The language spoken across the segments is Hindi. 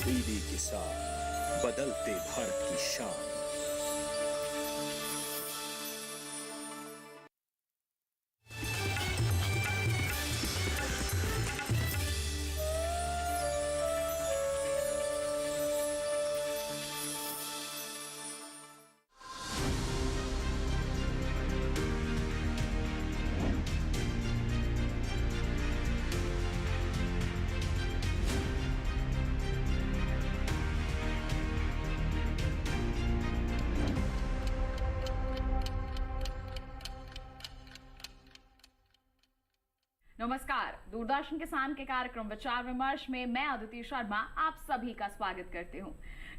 डीडी किसान, बदलते भारत की शान। नमस्कार, दूरदर्शन किसान के कार्यक्रम विचार विमर्श में मैं अदिति शर्मा आप सभी का स्वागत करती हूं।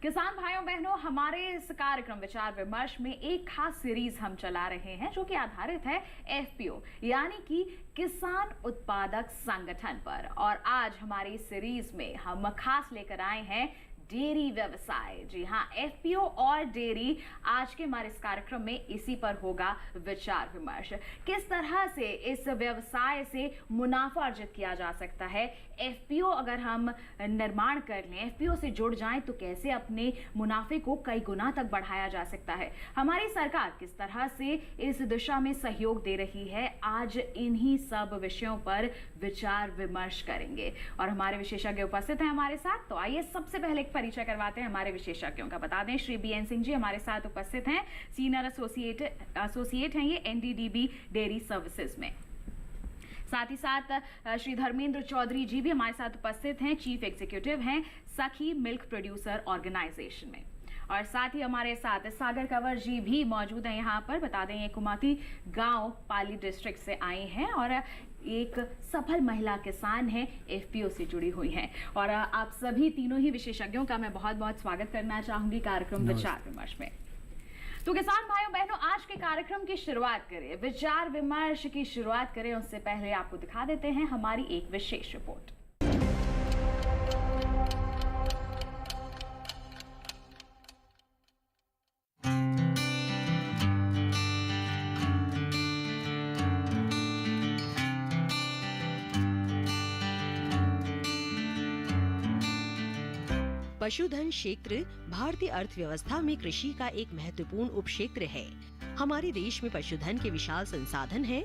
किसान भाइयों बहनों, हमारे इस कार्यक्रम विचार विमर्श में एक खास सीरीज हम चला रहे हैं जो कि आधारित है एफपीओ यानी कि किसान उत्पादक संगठन पर। और आज हमारी सीरीज में हम खास लेकर आए हैं डेयरी व्यवसाय। जी हाँ, एफपीओ और डेयरी, आज के हमारे इस कार्यक्रम में इसी पर होगा विचार विमर्श। किस तरह से इस व्यवसाय से मुनाफा अर्जित किया जा सकता है, एफपीओ अगर हम निर्माण कर लें, एफपीओ से जुड़ जाएं तो कैसे अपने मुनाफे को कई गुना तक बढ़ाया जा सकता है, हमारी सरकार किस तरह से इस दिशा में सहयोग दे रही है। आज इन्हीं सब विषयों पर विचार विमर्श करेंगे और हमारे विशेषज्ञ उपस्थित हैं हमारे साथ। तो आइए सबसे पहले परिचय करवाते हैं हमारे विशेषज्ञों का। बता दें, श्री बीएन सिंह जी हमारे साथ उपस्थित हैं, सीनियर एसोसिएट हैं ये एनडीडीबी डेयरी सर्विसेज में। साथ ही साथ श्री धर्मेंद्र चौधरी जी भी हमारे साथ उपस्थित हैं, चीफ एग्जीक्यूटिव हैं सखी मिल्क प्रोड्यूसर ऑर्गेनाइजेशन में। और साथ ही हमारे साथ सागर कंवर जी भी मौजूद हैं यहाँ पर। बता दें, ये कुमाती गांव पाली डिस्ट्रिक्ट से आए हैं और एक सफल महिला किसान हैं, एफपीओ से जुड़ी हुई हैं। और आप सभी तीनों ही विशेषज्ञों का मैं बहुत बहुत स्वागत करना चाहूंगी कार्यक्रम विचार विमर्श में। तो किसान भाइयों बहनों, आज के कार्यक्रम की शुरुआत करें, विचार विमर्श की शुरुआत करें उससे पहले आपको दिखा देते हैं हमारी एक विशेष रिपोर्ट। पशुधन क्षेत्र भारतीय अर्थव्यवस्था में कृषि का एक महत्वपूर्ण उपक्षेत्र है। हमारे देश में पशुधन के विशाल संसाधन हैं।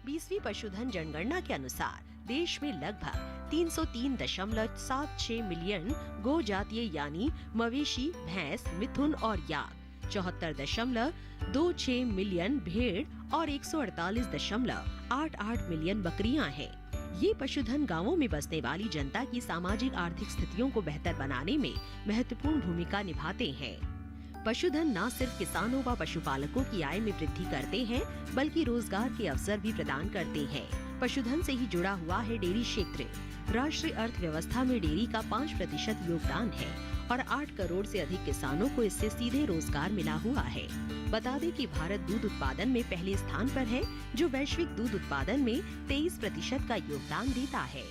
20वीं पशुधन जनगणना के अनुसार देश में लगभग 303.76 मिलियन गो जातीय यानी मवेशी, भैंस, मिथुन और याक, 74.26 मिलियन भेड़ और 148.88 मिलियन बकरियां हैं। ये पशुधन गांवों में बसने वाली जनता की सामाजिक आर्थिक स्थितियों को बेहतर बनाने में महत्वपूर्ण भूमिका निभाते हैं। पशुधन न सिर्फ किसानों व पशुपालकों की आय में वृद्धि करते हैं बल्कि रोजगार के अवसर भी प्रदान करते हैं। पशुधन से ही जुड़ा हुआ है डेयरी क्षेत्र। राष्ट्रीय अर्थव्यवस्था में डेयरी का 5% योगदान है और 8 करोड़ से अधिक किसानों को इससे सीधे रोजगार मिला हुआ है। बता दें कि भारत दूध उत्पादन में पहले स्थान पर है, जो वैश्विक दूध उत्पादन में 23% का योगदान देता है।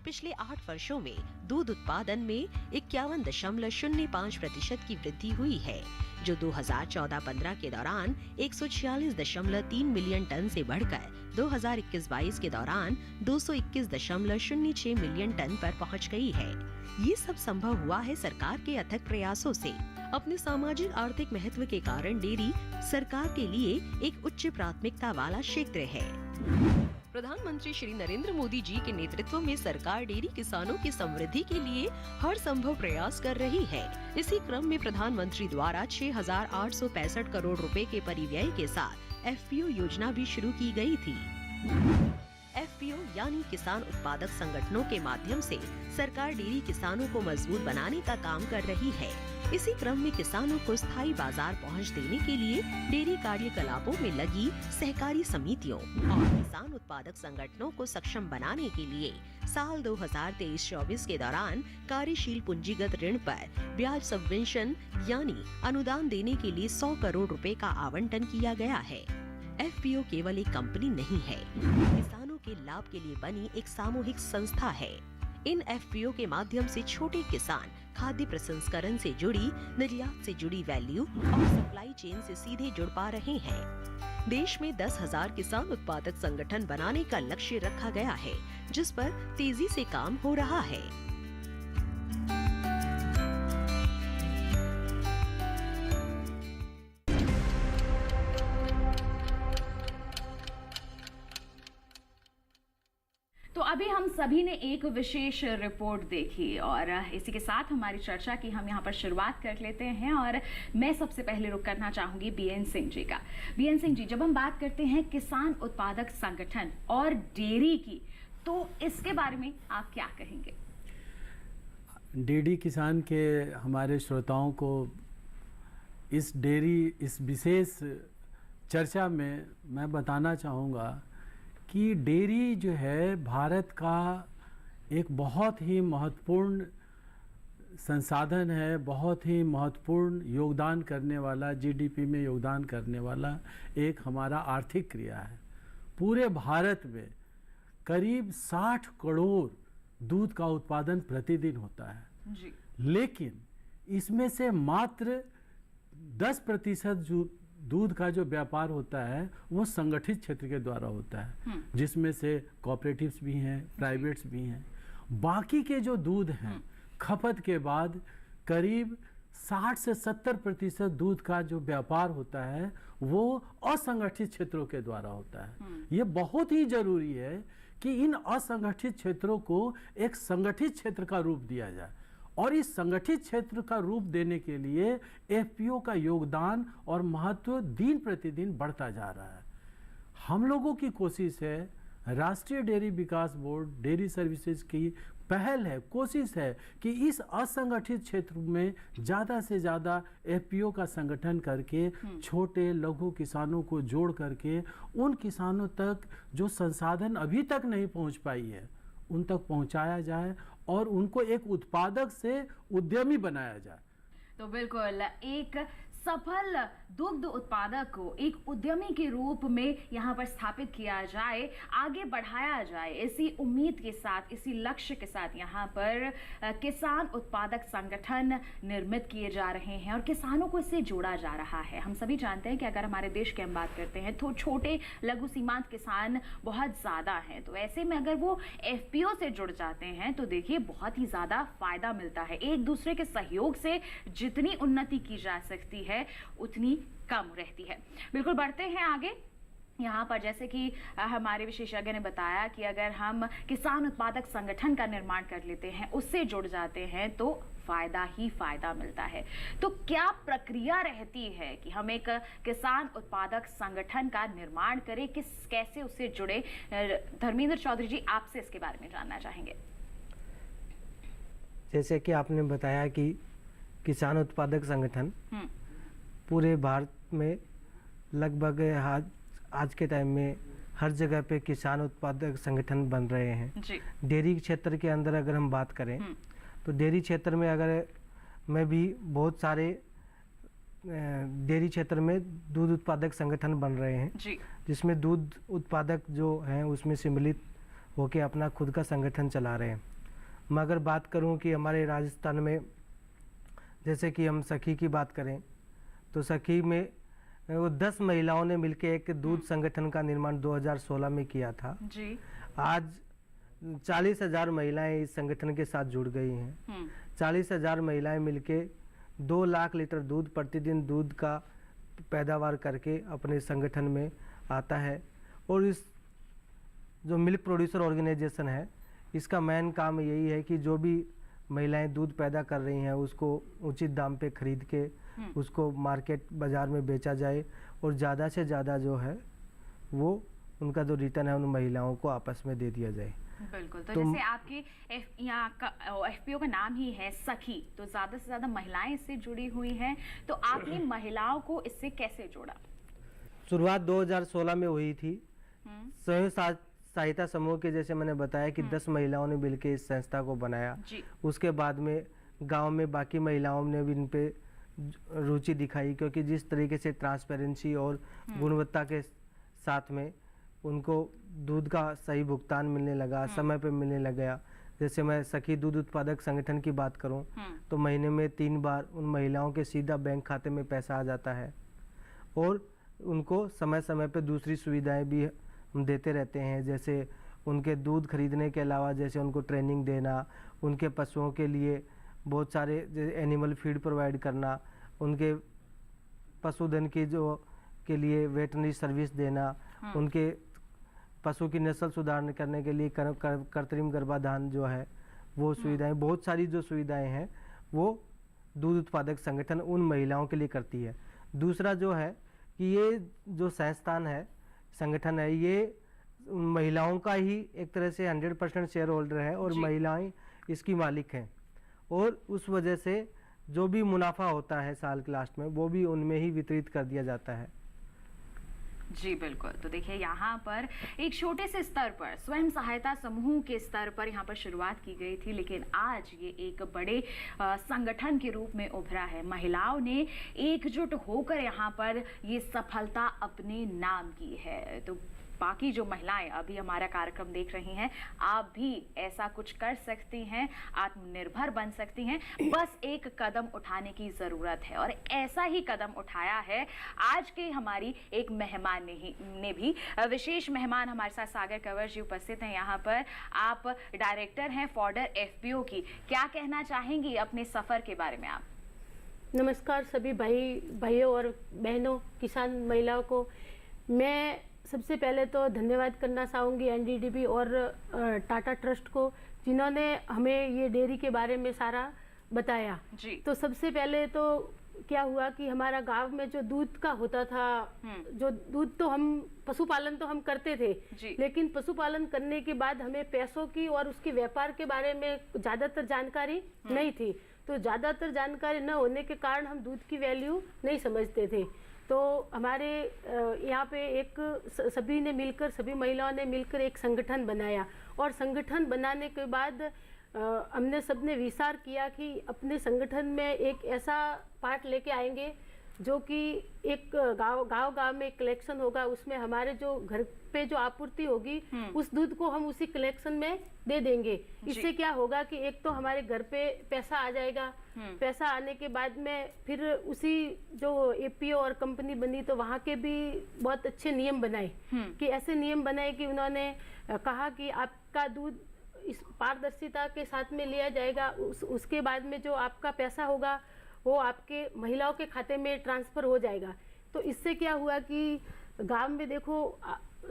पिछले 8 वर्षों में दूध उत्पादन में 51.05% की वृद्धि हुई है, जो 2014-15 के दौरान 146.3 मिलियन टन से बढ़कर 2021-22 के दौरान 221.06 मिलियन टन पर पहुंच गई है। ये सब संभव हुआ है सरकार के अथक प्रयासों से। अपने सामाजिक आर्थिक महत्व के कारण डेयरी सरकार के लिए एक उच्च प्राथमिकता वाला क्षेत्र है। प्रधानमंत्री श्री नरेंद्र मोदी जी के नेतृत्व में सरकार डेयरी किसानों की समृद्धि के लिए हर संभव प्रयास कर रही है। इसी क्रम में प्रधानमंत्री द्वारा 6,865 करोड़ रुपए के परिव्यय के साथ एफपीओ योजना भी शुरू की गई थी। एफपीओ यानी किसान उत्पादक संगठनों के माध्यम से सरकार डेयरी किसानों को मजबूत बनाने का काम कर रही है। इसी क्रम में किसानों को स्थायी बाजार पहुंच देने के लिए डेयरी कार्यकलापों में लगी सहकारी समितियों और किसान उत्पादक संगठनों को सक्षम बनाने के लिए साल 2023-24 के दौरान कार्यशील पूंजीगत ऋण पर ब्याज सबवेंशन यानी अनुदान देने के लिए 100 करोड़ रुपए का आवंटन किया गया है। एफपीओ केवल एक कंपनी नहीं है, किसानों के लाभ के लिए बनी एक सामूहिक संस्था है। इन एफपीओ के माध्यम से छोटे किसान खाद्य प्रसंस्करण से जुड़ी, निर्यात से जुड़ी वैल्यू और सप्लाई चेन से सीधे जुड़ पा रहे हैं। देश में 10,000 किसान उत्पादक संगठन बनाने का लक्ष्य रखा गया है, जिस पर तेजी से काम हो रहा है। अभी हम सभी ने एक विशेष रिपोर्ट देखी और इसी के साथ हमारी चर्चा की हम यहाँ पर शुरुआत कर लेते हैं। और मैं सबसे पहले रुख करना चाहूंगी बीएन सिंह जी का। बीएन सिंह जी, जब हम बात करते हैं किसान उत्पादक संगठन और डेयरी की, तो इसके बारे में आप क्या कहेंगे? डीडी किसान के हमारे श्रोताओं को इस विशेष चर्चा में मैं बताना चाहूँगा कि डेयरी जो है भारत का एक बहुत ही महत्वपूर्ण संसाधन है, बहुत ही महत्वपूर्ण योगदान करने वाला, जीडीपी में योगदान करने वाला एक हमारा आर्थिक क्रिया है। पूरे भारत में करीब 60 करोड़ दूध का उत्पादन प्रतिदिन होता है जी। लेकिन इसमें से मात्र 10% दूध का जो व्यापार होता है वो संगठित क्षेत्र के द्वारा होता है, जिसमें से कॉपरेटिव्स भी हैं, प्राइवेट्स भी हैं। बाकी के जो दूध हैं खपत के बाद करीब 60 से 70% दूध का जो व्यापार होता है वो असंगठित क्षेत्रों के द्वारा होता है। ये बहुत ही जरूरी है कि इन असंगठित क्षेत्रों को एक संगठित क्षेत्र का रूप दिया जाए और इस संगठित क्षेत्र का रूप देने के लिए एफपीओ का योगदान और महत्व दिन प्रतिदिन बढ़ता जा रहा है। हम लोगों की कोशिश है, राष्ट्रीय डेयरी विकास बोर्ड डेयरी सर्विसेज की पहल है, कोशिश है कि इस असंगठित क्षेत्र में ज़्यादा से ज़्यादा एफपीओ का संगठन करके छोटे लघु किसानों को जोड़ करके उन किसानों तक जो संसाधन अभी तक नहीं पहुंच पाई है उन तक पहुंचाया जाए और उनको एक उत्पादक से उद्यमी बनाया जाए। तो बिल्कुल एक सफल दुग्ध उत्पादक को एक उद्यमी के रूप में यहाँ पर स्थापित किया जाए, आगे बढ़ाया जाए, इसी उम्मीद के साथ, इसी लक्ष्य के साथ यहाँ पर किसान उत्पादक संगठन निर्मित किए जा रहे हैं और किसानों को इससे जोड़ा जा रहा है। हम सभी जानते हैं कि अगर हमारे देश की हम बात करते हैं तो छोटे लघु सीमांत किसान बहुत ज़्यादा हैं, तो ऐसे में अगर वो एफपीओ से जुड़ जाते हैं तो देखिए बहुत ही ज़्यादा फायदा मिलता है। एक दूसरे के सहयोग से जितनी उन्नति की जा सकती है उतनी कम रहती है। बिल्कुल, बढ़ते हैं आगे। यहाँ पर जैसे कि हमारे विशेषज्ञ ने बताया कि अगर हम किसान उत्पादक संगठन का निर्माण कर लेते हैं, उससे जुड़ जाते हैं तो फायदा ही फायदा मिलता है। तो क्या प्रक्रिया रहती है कि हम एक किसान उत्पादक संगठन का निर्माण करें, कैसे उससे जुड़े? धर्मेंद्र चौधरी जी, आपसे इसके बारे में जानना चाहेंगे। जैसे कि आपने बताया कि किसान उत्पादक संगठन पूरे भारत में लगभग आज के टाइम में हर जगह पे किसान उत्पादक संगठन बन रहे हैं। डेयरी क्षेत्र के अंदर अगर हम बात करें तो डेयरी क्षेत्र में मैं भी बहुत सारे डेयरी क्षेत्र में दूध उत्पादक संगठन बन रहे हैं जिसमें दूध उत्पादक जो हैं उसमें सम्मिलित होकर अपना खुद का संगठन चला रहे हैं। मैं अगर बात करूं कि हमारे राजस्थान में जैसे कि हम सखी की बात करें तो सखी में वो 10 महिलाओं ने मिलकर एक दूध संगठन का निर्माण 2016 में किया था जी। आज 40,000 महिलाएं इस संगठन के साथ जुड़ गई हैं। 40,000 महिलाएं मिलके 2 लाख लीटर दूध प्रतिदिन दूध का पैदावार करके अपने संगठन में आता है। और इस जो मिल्क प्रोड्यूसर ऑर्गेनाइजेशन है इसका मेन काम यही है कि जो भी महिलाएं दूध पैदा कर रही हैं उसको उचित दाम पे खरीद के उसको मार्केट बाज़ार में बेचा जाए और ज़्यादा से ज़्यादा जो है वो उनका जो रिटर्न है उन महिलाओं को आपस में दे दिया जाए। बिल्कुल। तो जैसे आपके यहाँ का एफपीओ का नाम ही है सखी, तो ज़्यादा से ज़्यादा महिलाएं इससे जुड़ी हुई हैं, तो आपने महिलाओं को इससे कैसे जोड़ा? शुरुआत 2016 में हुई थी। स्वयं सहायता समूह के जैसे मैंने बताया कि 10 महिलाओं ने मिलकर इस संस्था को बनाया। उसके बाद में गांव में बाकी महिलाओं ने भी इन पे रुचि दिखाई, क्योंकि जिस तरीके से ट्रांसपेरेंसी और गुणवत्ता के साथ में उनको दूध का सही भुगतान मिलने लगा, समय पे मिलने लगा। जैसे मैं सखी दूध उत्पादक संगठन की बात करूं तो महीने में 3 बार उन महिलाओं के सीधा बैंक खाते में पैसा आ जाता है और उनको समय समय पे दूसरी सुविधाएं भी हम देते रहते हैं। जैसे उनके दूध खरीदने के अलावा जैसे उनको ट्रेनिंग देना, उनके पशुओं के लिए बहुत सारे एनिमल फीड प्रोवाइड करना, उनके पशुधन की जो के लिए वेटरनरी सर्विस देना, उनके पशु की नस्ल सुधार करने के लिए कृत्रिम गर्भाधान जो है वो सुविधाएं, बहुत सारी जो सुविधाएं हैं वो दूध उत्पादक संगठन उन महिलाओं के लिए करती है। दूसरा जो है कि ये जो संस्थान है, संगठन है, ये उन महिलाओं का ही एक तरह से 100% शेयर होल्डर है और महिलाएं इसकी मालिक हैं, और उस वजह से जो भी मुनाफा होता है साल के लास्ट में वो भी उनमें ही वितरित कर दिया जाता है। जी बिल्कुल। तो देखिए यहाँ पर एक छोटे से स्तर पर स्वयं सहायता समूह के स्तर पर यहाँ पर शुरुआत की गई थी, लेकिन आज ये एक बड़े संगठन के रूप में उभरा है। महिलाओं ने एकजुट होकर यहाँ पर ये सफलता अपने नाम की है। तो बाकी जो महिलाएं अभी हमारा कार्यक्रम देख रही हैं, आप भी ऐसा कुछ कर सकती हैं, आत्मनिर्भर बन सकती हैं, बस एक कदम उठाने की ज़रूरत है। और ऐसा ही कदम उठाया है आज के हमारी एक मेहमान ने भी। विशेष मेहमान हमारे साथ सागर कंवर जी उपस्थित हैं यहाँ पर। आप डायरेक्टर हैं फॉडर FPO की, क्या कहना चाहेंगी अपने सफ़र के बारे में आप? नमस्कार सभी भाइयों और बहनों, किसान महिलाओं को। मैं सबसे पहले तो धन्यवाद करना चाहूँगी NDDB और टाटा ट्रस्ट को, जिन्होंने हमें ये डेयरी के बारे में सारा बताया जी। तो सबसे पहले तो क्या हुआ कि हमारा गांव में जो दूध का होता था, जो दूध तो हम पशुपालन तो हम करते थे, लेकिन पशुपालन करने के बाद हमें पैसों की और उसके व्यापार के बारे में ज़्यादातर जानकारी नहीं थी। तो ज़्यादातर जानकारी न होने के कारण हम दूध की वैल्यू नहीं समझते थे। तो हमारे यहाँ पे एक सभी ने मिलकर, सभी महिलाओं ने मिलकर एक संगठन बनाया, और संगठन बनाने के बाद हमने सबने विचार किया कि अपने संगठन में एक ऐसा पार्ट लेके आएंगे जो कि एक गांव में कलेक्शन होगा, उसमें हमारे जो घर पे जो आपूर्ति होगी उस दूध को हम उसी कलेक्शन में दे देंगे। इससे क्या होगा कि एक तो हमारे घर पे पैसा आ जाएगा, पैसा आने के बाद में फिर उसी जो APO और कंपनी बनी तो वहाँ के भी बहुत अच्छे नियम बनाए कि ऐसे नियम बनाए कि उन्होंने कहा कि आपका दूध इस पारदर्शिता के साथ में लिया जाएगा। उसके बाद में जो आपका पैसा होगा वो आपके महिलाओं के खाते में ट्रांसफ़र हो जाएगा। तो इससे क्या हुआ कि गांव में देखो,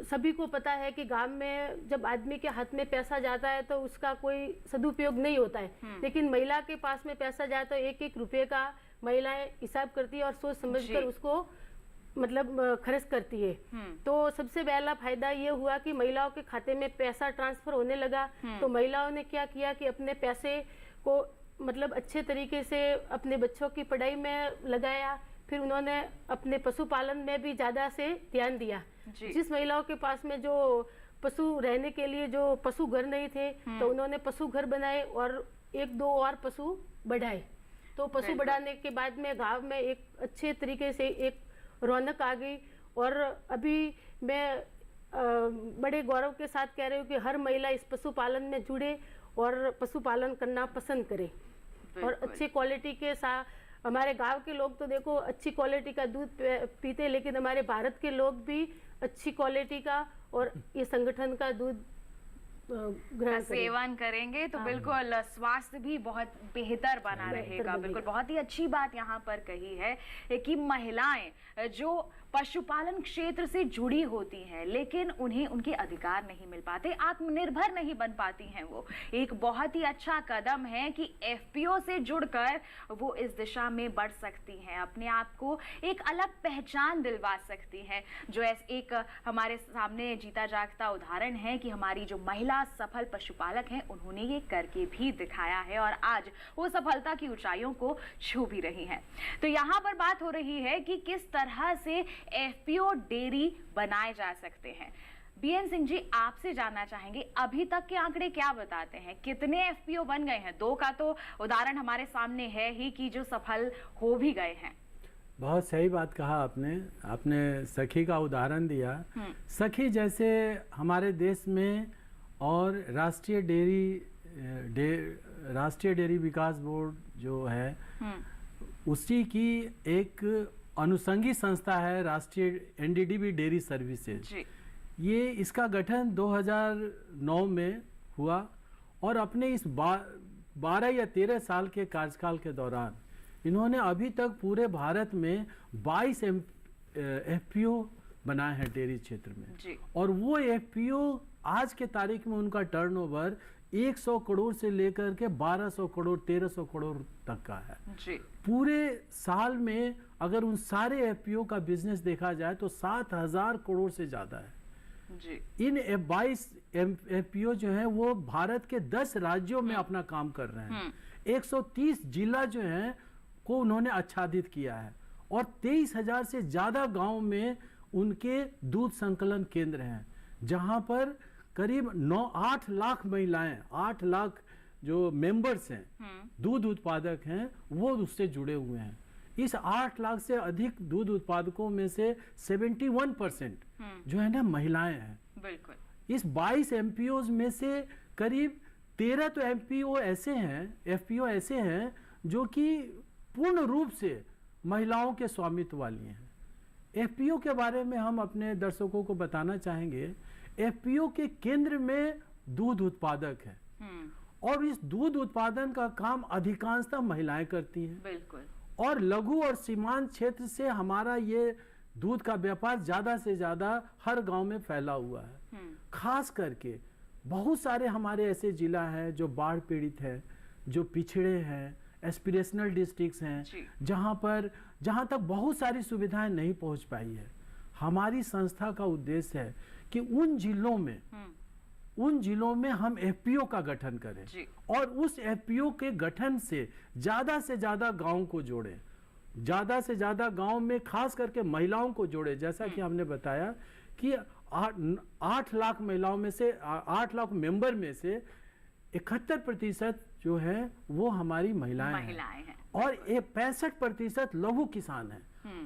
सभी को पता है कि गांव में जब आदमी के हाथ में पैसा जाता है तो उसका कोई सदुपयोग नहीं होता है, लेकिन महिला के पास में पैसा जाए तो एक एक रुपये का महिलाएं हिसाब करती है और सोच समझकर उसको मतलब खर्च करती है। तो सबसे पहला फायदा ये हुआ कि महिलाओं के खाते में पैसा ट्रांसफर होने लगा। तो महिलाओं ने क्या किया कि अपने पैसे को मतलब अच्छे तरीके से अपने बच्चों की पढ़ाई में लगाया, फिर उन्होंने अपने पशुपालन में भी ज़्यादा से ध्यान दिया। जिस महिलाओं के पास में जो पशु रहने के लिए जो पशु घर नहीं थे तो उन्होंने पशु घर बनाए और एक दो और पशु बढ़ाए। तो पशु बढ़ाने के बाद में गांव में एक अच्छे तरीके से एक रौनक आ गई। और अभी मैं बड़े गौरव के साथ कह रही हूँ कि हर महिला इस पशुपालन में जुड़े और पशुपालन करना पसंद करे और अच्छी क्वालिटी के साथ। हमारे गांव के लोग तो देखो अच्छी क्वालिटी का दूध पीते, लेकिन हमारे भारत के लोग भी अच्छी क्वालिटी का और ये संगठन का दूध सेवन करेंगे तो बिल्कुल स्वास्थ्य भी बहुत बेहतर बना रहेगा। बिल्कुल बहुत ही अच्छी बात यहाँ पर कही है कि महिलाएं जो पशुपालन क्षेत्र से जुड़ी होती हैं लेकिन उन्हें उनके अधिकार नहीं मिल पाते, आत्मनिर्भर नहीं बन पाती हैं। वो एक बहुत ही अच्छा कदम है कि FPO से जुड़कर वो इस दिशा में बढ़ सकती हैं, अपने आप को एक अलग पहचान दिलवा सकती हैं। जो एक हमारे सामने जीता जागता उदाहरण है कि हमारी जो महिला सफल पशुपालक हैं उन्होंने ये करके भी दिखाया है और आज वो सफलता की ऊंचाइयों को छू भी रही हैं। तो यहाँ पर बात हो रही है कि किस तरह से FPO डेयरी बनाए जा सकते हैं। BN सिंह जी, आपसे जानना चाहेंगे अभी तक के आंकड़े क्या बताते हैं, कितने FPO बन गए हैं? 2 का तो उदाहरण हमारे सामने है ही कि जो सफल हो भी गए हैं। बहुत सही बात कहा आपने सखी का उदाहरण दिया। सखी जैसे हमारे देश में और राष्ट्रीय डेयरी विकास बोर्ड जो है उसी की एक अनुषंगी संस्था है राष्ट्रीय NDDB डेयरी सर्विसेज। ये इसका गठन 2009 में हुआ और अपने इस 12 या 13 साल के कार्यकाल के दौरान इन्होंने अभी तक पूरे भारत में 22 FPO बनाए हैं डेयरी क्षेत्र में जी। और वो एफपीओ आज के तारीख में उनका टर्नओवर 100 करोड़ से लेकर के 1200 करोड़ 1300 करोड़ तक का है जी। पूरे साल में अगर उन सारे एफपीओ का बिजनेस देखा जाए तो 7000 करोड़ से ज्यादा है जी। इन 22 एफपीओ जो है वो भारत के 10 राज्यों में अपना काम कर रहे हैं 130 जिला जो है को उन्होंने आच्छादित किया है और 23,000 से ज्यादा गांव में उनके दूध संकलन केंद्र हैं जहां पर करीब 8 लाख महिलाएं 8 लाख जो मेंबर्स हैं दूध उत्पादक हैं वो उससे जुड़े हुए हैं। इस 8 लाख से अधिक दूध उत्पादकों में से 71% जो है ना महिलाएं हैं। बिल्कुल। इस 22 एमपीओ में से करीब 13 तो एमपीओ ऐसे हैं एफपीओ ऐसे हैं जो कि पूर्ण रूप से महिलाओं के स्वामित्व वाली हैं। एफपीओ के बारे में हम अपने दर्शकों को बताना चाहेंगे एफपीओ के केंद्र में दूध उत्पादक है और इस दूध उत्पादन का काम अधिकांशतः महिलाएं करती हैं। बिल्कुल। और लघु और सीमांत क्षेत्र से हमारा ये दूध का व्यापार ज्यादा से ज्यादा हर गांव में फैला हुआ है। खास करके बहुत सारे हमारे ऐसे जिला हैं जो बाढ़ पीड़ित है जो पिछड़े हैं एस्पिरेशनल डिस्ट्रिक्ट्स हैं जहां तक बहुत सारी सुविधाएं नहीं पहुंच पाई है। हमारी संस्था का उद्देश्य है कि उन जिलों में हम एफपीओ का गठन करें और उस एफपीओ के गठन से ज्यादा गांव को जोड़ें ज्यादा से ज्यादा गांव में खास करके महिलाओं को जोड़े। जैसा कि हमने बताया कि 8 लाख महिलाओं में से 8 लाख मेंबर में से 71% जो है वो हमारी महिलाएं हैं और 65% लघु किसान हैं।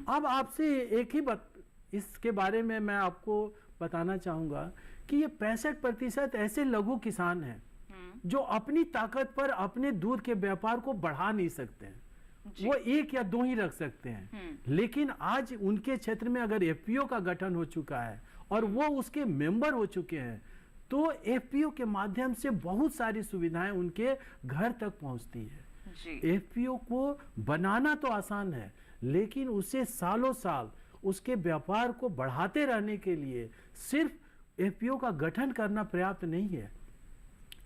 अब आपसे एक ही बात इसके बारे में मैं आपको बताना चाहूंगा कि ये 65% ऐसे लघु किसान हैं जो अपनी ताकत पर अपने दूध के व्यापार को बढ़ा नहीं सकते हैं। वो 1 या 2 ही रख सकते हैं लेकिन आज उनके क्षेत्र में अगर एफपीओ का गठन हो चुका है और वो उसके मेंबर हो चुके हैं तो एफपीओ के माध्यम से बहुत सारी सुविधाएं उनके घर तक पहुंचती है। एफपीओ को बनाना तो आसान है लेकिन उसे सालों साल उसके व्यापार को बढ़ाते रहने के लिए सिर्फ एफपीओ का गठन करना पर्याप्त नहीं है।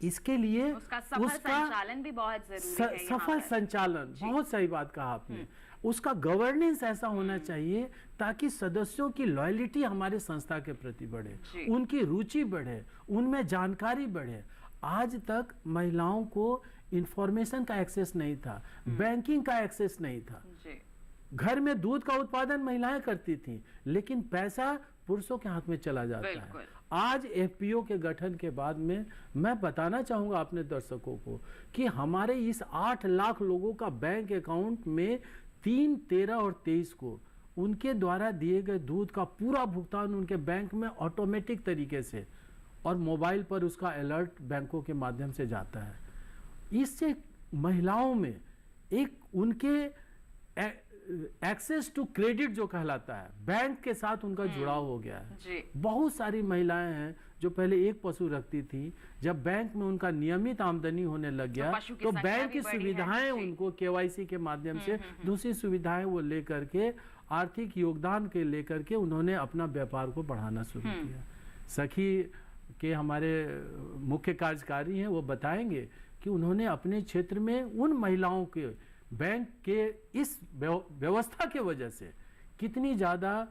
इसके लिए उसका संचालन भी बहुत जरूरी है। सफल संचालन बहुत सही बात कहा आपने। उसका गवर्नेंस ऐसा होना चाहिए ताकि सदस्यों की लॉयल्टी हमारे संस्था के प्रति बढ़े उनकी रुचि बढ़े उनमें जानकारी बढ़े। आज तक महिलाओं को इंफॉर्मेशन का एक्सेस नहीं था बैंकिंग का एक्सेस नहीं था। घर में दूध का उत्पादन महिलाएं करती थी लेकिन पैसा पुरुषों के हाथ में चला जाता है। आज एफपीओ के गठन के बाद में मैं बताना चाहूंगा अपने दर्शकों को कि हमारे इस 8 लाख लोगों का बैंक अकाउंट में 3, 13 और 23 को उनके द्वारा दिए गए दूध का पूरा भुगतान उनके बैंक में ऑटोमेटिक तरीके से और मोबाइल पर उसका अलर्ट बैंकों के माध्यम से जाता है। इससे महिलाओं में एक उनके एक्सेस टू क्रेडिट जो कहलाता है बैंक के साथ उनका जुड़ाव हो गया है। बहुत सारी महिलाएं हैं जो पहले एक पशु रखती थी जब बैंक में उनका नियमित आमदनी होने लग गया तो बैंक की सुविधाएं उनको केवाईसी के माध्यम से दूसरी सुविधाएं वो लेकर के आर्थिक योगदान के लेकर के उन्होंने अपना व्यापार को बढ़ाना शुरू किया। सखी के हमारे मुख्य कार्यकारी हैं वो बताएंगे कि उन्होंने अपने क्षेत्र में उन महिलाओं के बैंक के इस व्यवस्था के वजह से कितनी ज्यादा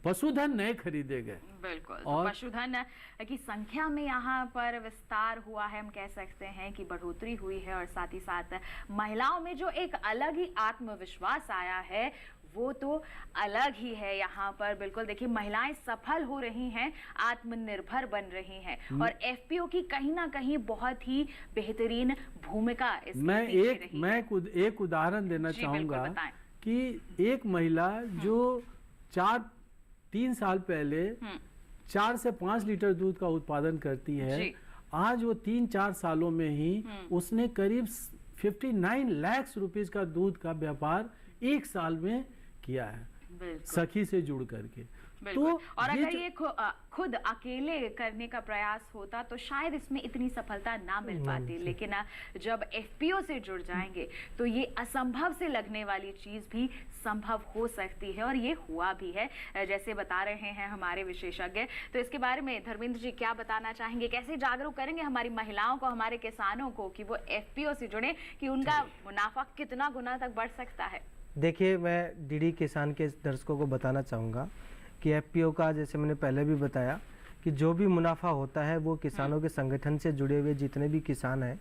पशुधन नए खरीदे गए। बिल्कुल। और पशुधन की संख्या में यहाँ पर विस्तार हुआ है, हम कह सकते हैं कि बढ़ोतरी हुई है और साथ ही साथ महिलाओं में जो एक अलग ही आत्मविश्वास आया है वो तो अलग ही है। यहाँ पर बिल्कुल देखिए महिलाएं सफल हो रही हैं आत्मनिर्भर बन रही हैं और एफपीओ की कहीं ना कहीं बहुत ही बेहतरीन भूमिका मैं एक उदाहरण देना चाहूंगा कि एक महिला जो 3 साल पहले 4 से 5 लीटर दूध का उत्पादन करती है आज वो 3-4 सालों में ही उसने करीब 59 लाख रुपीस का दूध का व्यापार 1 साल में किया है सखी से जुड़ करके। बिल्कुल। और अगर ये खुद अकेले करने का प्रयास होता तो शायद इसमें इतनी सफलता ना मिल पाती, लेकिन जब एफपीओ से जुड़ जाएंगे तो ये असंभव से लगने वाली चीज भी संभव हो सकती है, और ये हुआ भी है जैसे बता रहे हैं हमारे विशेषज्ञ। तो इसके बारे में धर्मेंद्र जी क्या बताना चाहेंगे, कैसे जागरूक करेंगे हमारी महिलाओं को, हमारे किसानों को कि वो एफपीओ से जुड़े, कि उनका मुनाफा कितना गुना तक बढ़ सकता है? देखिए, मैं डीडी किसान के दर्शकों को बताना चाहूँगा कि एफपीओ का, जैसे मैंने पहले भी बताया, कि जो भी मुनाफा होता है वो किसानों के संगठन से जुड़े हुए जितने भी किसान हैं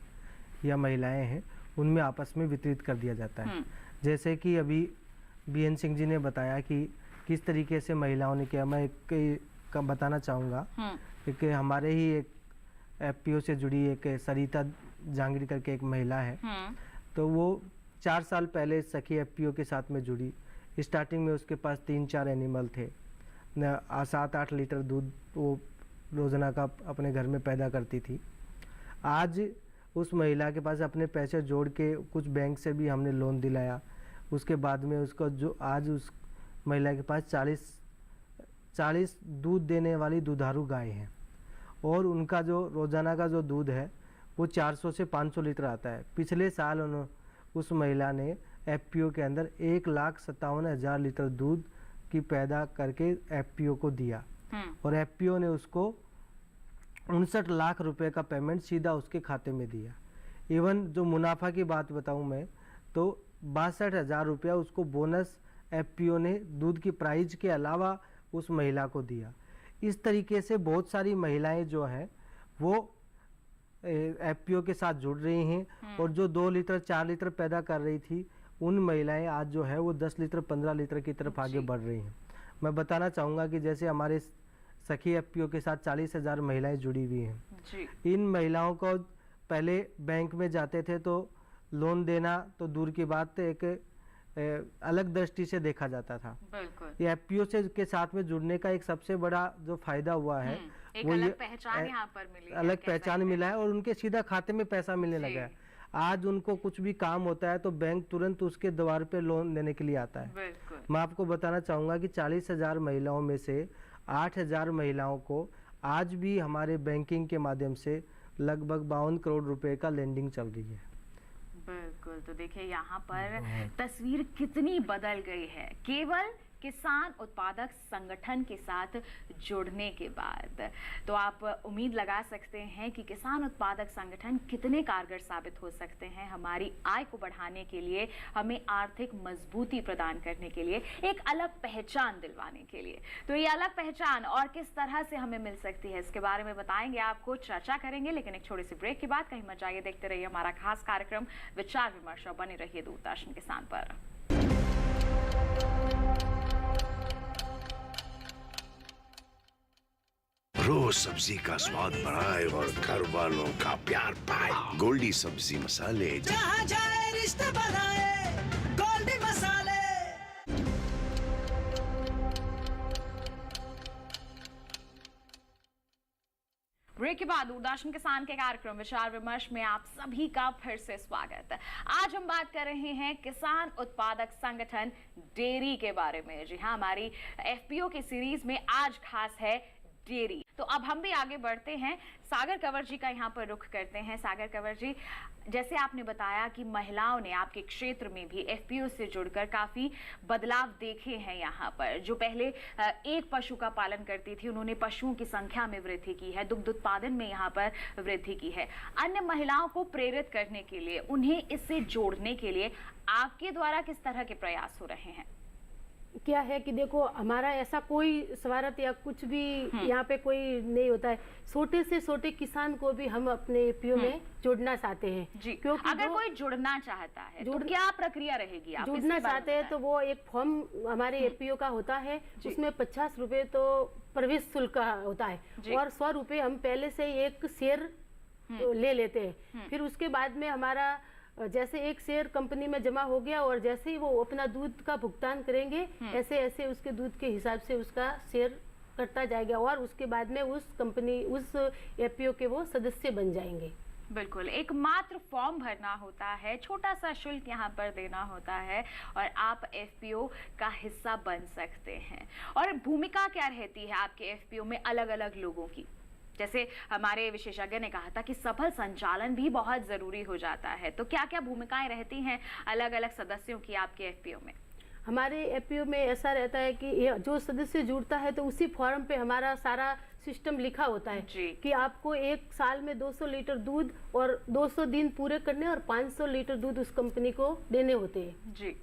या महिलाएं हैं उनमें आपस में वितरित कर दिया जाता है। जैसे कि अभी बीएन सिंह जी ने बताया कि किस तरीके से महिलाओं ने किया, मैं एक बताना चाहूँगा कि हमारे ही एक एफपीओ से जुड़ी एक सरिता जहांगीर करके एक महिला है, तो वो 4 साल पहले सखी एफपीओ के साथ में जुड़ी। स्टार्टिंग में उसके पास 3-4 एनिमल थे, 7-8 लीटर दूध वो रोजाना का अपने घर में पैदा करती थी। आज उस महिला के पास अपने पैसे जोड़ के कुछ बैंक से भी हमने लोन दिलाया, उसके बाद में उसको जो आज उस महिला के पास 40 दूध देने वाली दुधारू गाय हैं, और उनका जो रोजाना का जो दूध है वो 400 से 500 लीटर आता है। पिछले साल उस महिला ने एफपीओ के अंदर 1,57,000 लीटर दूध की पैदा करके एफपीओ को दिया, और एफपीओ ने उसको 59 लाख रुपए का पेमेंट सीधा उसके खाते में दिया। इवन जो मुनाफा की बात बताऊं मैं, तो 62,000 रुपया उसको बोनस एफपीओ ने दूध की प्राइज के अलावा उस महिला को दिया। इस तरीके से बहुत सारी महिलाएं जो हैं वो एफपीओ के साथ जुड़ रही हैं, और जो 2 लीटर 4 लीटर पैदा कर रही थी उन महिलाएं आज जो है वो 10 लीटर 15 लीटर की तरफ आगे बढ़ रही हैं। मैं बताना चाहूँगा कि जैसे हमारे सखी एफपीओ के साथ 40,000 महिलाएं जुड़ी हुई हैं। इन महिलाओं को पहले बैंक में जाते थे तो लोन देना तो दूर की बात, एक अलग दृष्टि से देखा जाता था। ये एफपीओ से के साथ में जुड़ने का एक सबसे बड़ा जो फायदा हुआ है एक अलग पहचान यहाँ पर मिली है, अलग पहचान मिला है, और उनके सीधा खाते में पैसा मिलने लगा है। आज उनको कुछ भी काम होता है तो बैंक तुरंत उसके द्वार पे लोन देने के लिए आता है। मैं आपको बताना चाहूँगा कि 40,000 महिलाओं में से 8,000 महिलाओं को आज भी हमारे बैंकिंग के माध्यम से लगभग 52 करोड़ रुपए का लेंडिंग चल रही है। बिल्कुल। तो देखिए यहाँ पर तस्वीर कितनी बदल गई है केवल किसान उत्पादक संगठन के साथ जुड़ने के बाद। तो आप उम्मीद लगा सकते हैं कि किसान उत्पादक संगठन कितने कारगर साबित हो सकते हैं हमारी आय को बढ़ाने के लिए, हमें आर्थिक मजबूती प्रदान करने के लिए, एक अलग पहचान दिलवाने के लिए। तो ये अलग पहचान और किस तरह से हमें मिल सकती है इसके बारे में बताएंगे, आपको चर्चा करेंगे, लेकिन एक छोटी सी ब्रेक के बाद कहीं मत जाइए, देखते रहिए हमारा खास कार्यक्रम विचार विमर्श, बने रहिए दूरदर्शन किसान पर। रोज सब्जी का स्वाद बढ़ाए और घर वालों का प्यार पाए, गोल्डी सब्जी मसाले। जहाँ जाए रिश्ते बनाए, गोल्डी मसाले। ब्रेक के बाद दूरदर्शन किसान के कार्यक्रम विचार विमर्श में आप सभी का फिर से स्वागत। आज हम बात कर रहे हैं किसान उत्पादक संगठन डेयरी के बारे में। जी हाँ, हमारी एफपीओ की सीरीज में आज खास है डेयरी। तो अब हम भी आगे बढ़ते हैं, सागर कंवर जी का यहाँ पर रुख करते हैं। सागर कंवर जी, जैसे आपने बताया कि महिलाओं ने आपके क्षेत्र में भी एफपीओ से जुड़कर काफी बदलाव देखे हैं। यहाँ पर जो पहले एक पशु का पालन करती थी, उन्होंने पशुओं की संख्या में वृद्धि की है, दुग्ध उत्पादन में यहाँ पर वृद्धि की है। अन्य महिलाओं को प्रेरित करने के लिए, उन्हें इससे जोड़ने के लिए आपके द्वारा किस तरह के प्रयास हो रहे हैं? क्या है कि देखो, हमारा ऐसा कोई स्वार्थ या कुछ भी यहाँ पे कोई नहीं होता है। छोटे से छोटे किसान को भी हम अपने एफपीओ में जोड़ना चाहते हैं जी। क्योंकि अगर कोई जुड़ना चाहता है तो क्या प्रक्रिया रहेगी? आप जुड़ना चाहते हैं तो वो एक फॉर्म हमारे एफपीओ का होता है, उसमें 50 रुपए तो प्रवेश शुल्क होता है, और 100 रुपए हम पहले से एक शेयर ले लेते हैं। फिर उसके बाद में हमारा जैसे एक शेयर कंपनी में जमा हो गया, और जैसे ही वो अपना दूध का भुगतान करेंगे, ऐसे ऐसे उसके दूध के हिसाब से उसका शेयर कटता जाएगा, और उसके बाद में उस कंपनी, उस एफपीओ के वो सदस्य बन जाएंगे। बिल्कुल, एकमात्र फॉर्म भरना होता है, छोटा सा शुल्क यहाँ पर देना होता है और आप एफपीओ का हिस्सा बन सकते हैं। और भूमिका क्या रहती है आपके एफपीओ में अलग अलग लोगों की? जैसे हमारे विशेषज्ञ ने कहा था कि सफल संचालन भी बहुत जरूरी हो जाता है, तो क्या क्या भूमिकाएं रहती हैं अलग अलग सदस्यों की आपके एफपीओ में? हमारे एफपीओ में ऐसा रहता है कि जो सदस्य जुड़ता है तो उसी फॉर्म पे हमारा सारा सिस्टम लिखा होता है कि आपको एक साल में 200 लीटर दूध और 200 दिन पूरे करने और 500 लीटर दूध उस कंपनी को देने होते हैं जी।